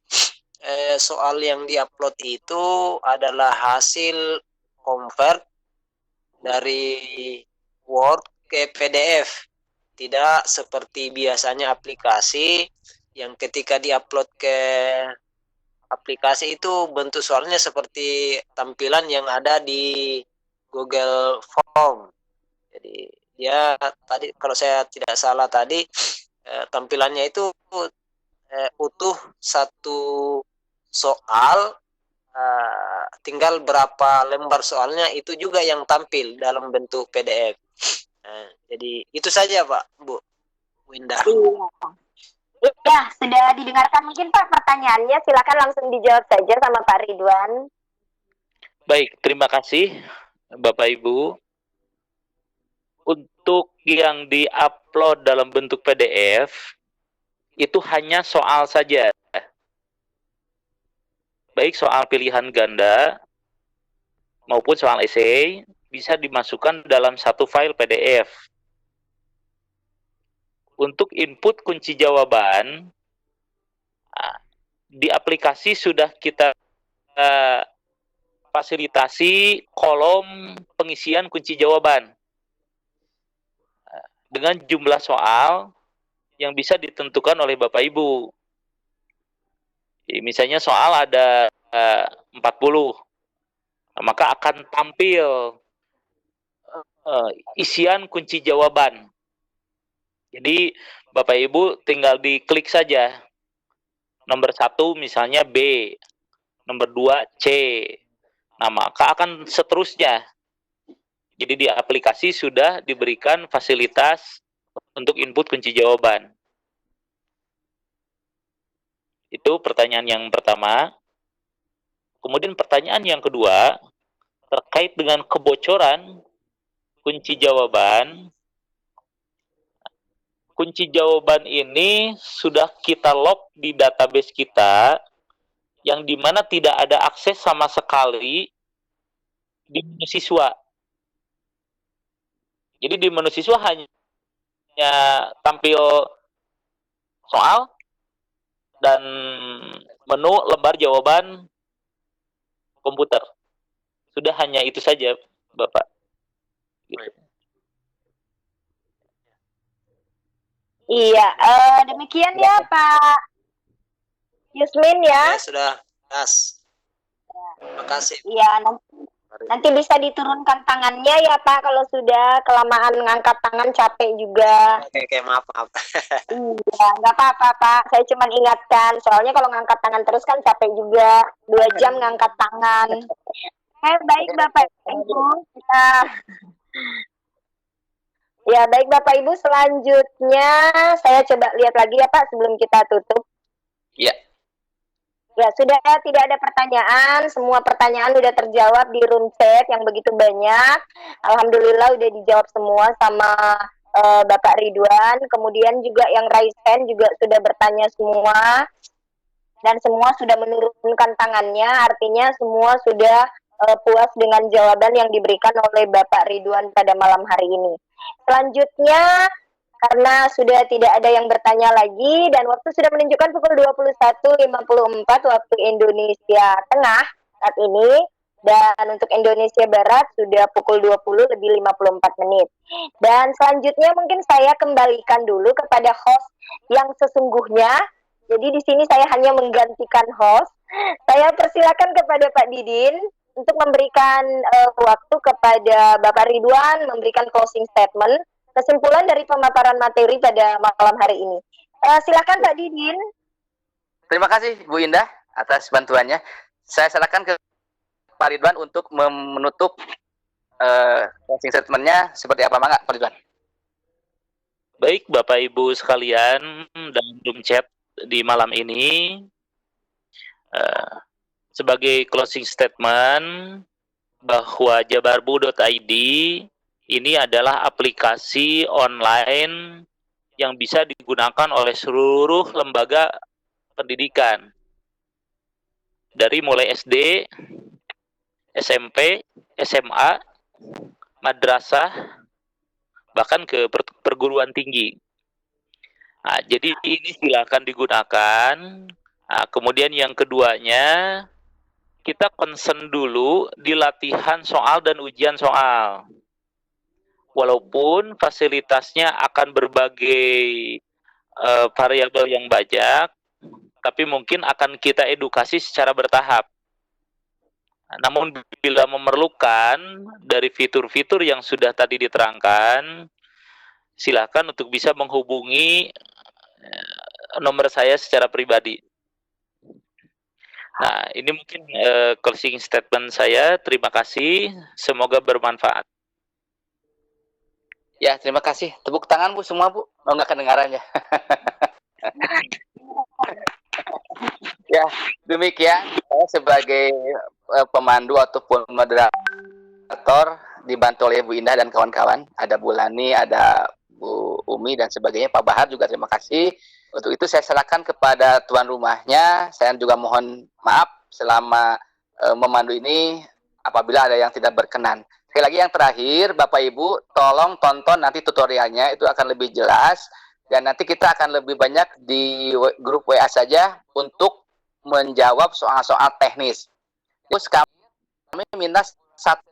soal yang diupload itu adalah hasil convert dari Word ke PDF, tidak seperti biasanya aplikasi yang ketika diupload ke aplikasi itu bentuk soalnya seperti tampilan yang ada di Google Form. Jadi dia tadi kalau saya tidak salah tadi tampilannya itu utuh satu soal, tinggal berapa lembar soalnya itu juga yang tampil dalam bentuk PDF. Jadi itu saja Pak, Bu Winda. Ya, sudah didengarkan mungkin Pak pertanyaannya, silakan langsung dijawab saja sama Pak Ridwan. Baik, terima kasih Bapak Ibu. Untuk yang di-upload dalam bentuk PDF, itu hanya soal saja. Baik soal pilihan ganda maupun soal esai bisa dimasukkan dalam satu file PDF. Untuk input kunci jawaban, di aplikasi sudah kita fasilitasi kolom pengisian kunci jawaban dengan jumlah soal yang bisa ditentukan oleh Bapak Ibu. Misalnya soal ada 40, maka akan tampil isian kunci jawaban. Jadi Bapak Ibu tinggal diklik saja. Nomor 1 misalnya B, nomor 2 C. Nah, maka akan seterusnya. Jadi di aplikasi sudah diberikan fasilitas untuk input kunci jawaban. Itu pertanyaan yang pertama. Kemudian pertanyaan yang kedua, terkait dengan kebocoran kunci jawaban. Kunci jawaban ini sudah kita log di database kita, yang dimana tidak ada akses sama sekali di menu siswa. Jadi di menu siswa hanya tampil soal dan menu lembar jawaban komputer. Sudah hanya itu saja, Bapak. Gitu. Iya, demikian ya Pak Yusmin ya. Ya sudah, Mas. Terima kasih. Iya, nanti bisa diturunkan tangannya ya Pak kalau sudah kelamaan ngangkat tangan capek juga. Oke, maaf. Iya, nggak apa-apa Pak. Saya cuma ingatkan, soalnya kalau ngangkat tangan terus kan capek juga. 2 jam ngangkat tangan. Baik Bapak Ibu, Ya, baik Bapak Ibu, selanjutnya saya coba lihat lagi ya Pak sebelum kita tutup. Ya. Ya, sudah tidak ada pertanyaan, semua pertanyaan sudah terjawab di room chat yang begitu banyak. Alhamdulillah udah dijawab semua sama Bapak Ridwan. Kemudian juga yang raise hand juga sudah bertanya semua. Dan semua sudah menurunkan tangannya, artinya semua sudah puas dengan jawaban yang diberikan oleh Bapak Ridwan pada malam hari ini. Selanjutnya, karena sudah tidak ada yang bertanya lagi dan waktu sudah menunjukkan pukul 21.54 waktu Indonesia Tengah saat ini, dan untuk Indonesia Barat sudah pukul 20 lebih 54 menit. Dan selanjutnya mungkin saya kembalikan dulu kepada host yang sesungguhnya. Jadi di sini saya hanya menggantikan host. Saya persilakan kepada Pak Didin untuk memberikan waktu kepada Bapak Ridwan memberikan closing statement, kesimpulan dari pemaparan materi pada malam hari ini. Silakan Pak Didin. Terima kasih Bu Indah atas bantuannya. Saya serahkan ke Pak Ridwan untuk menutup closing statement-nya seperti apa, Pak Ridwan? Baik Bapak Ibu sekalian dan room chat di malam ini, sebagai closing statement bahwa jabarbu.id ini adalah aplikasi online yang bisa digunakan oleh seluruh lembaga pendidikan dari mulai SD, SMP, SMA, madrasah, bahkan ke perguruan tinggi. Nah, jadi ini silakan digunakan. Nah, kemudian yang keduanya, kita concern dulu di latihan soal dan ujian soal. Walaupun fasilitasnya akan berbagai variabel yang banyak, tapi mungkin akan kita edukasi secara bertahap. Namun bila memerlukan dari fitur-fitur yang sudah tadi diterangkan, silakan untuk bisa menghubungi nomor saya secara pribadi. Nah, ini mungkin closing statement saya. Terima kasih. Semoga bermanfaat. Ya, terima kasih. Tepuk tangan Bu semua Bu. Oh, nggak kedengaran ya. Ya, demikian saya sebagai pemandu ataupun moderator dibantu oleh Bu Indah dan kawan-kawan. Ada Bu Lani, ada Bu Umi dan sebagainya. Pak Bahar juga terima kasih. Untuk itu saya serahkan kepada tuan rumahnya. Saya juga mohon maaf selama memandu ini apabila ada yang tidak berkenan. Sekali lagi yang terakhir, Bapak Ibu, tolong tonton nanti tutorialnya, itu akan lebih jelas. Dan nanti kita akan lebih banyak di grup WA saja untuk menjawab soal-soal teknis. Terus kami minta satu,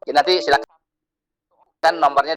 nanti silakan nomornya.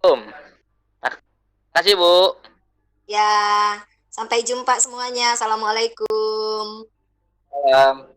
Terima kasih Bu. Ya, sampai jumpa semuanya. Assalamualaikum. Salam.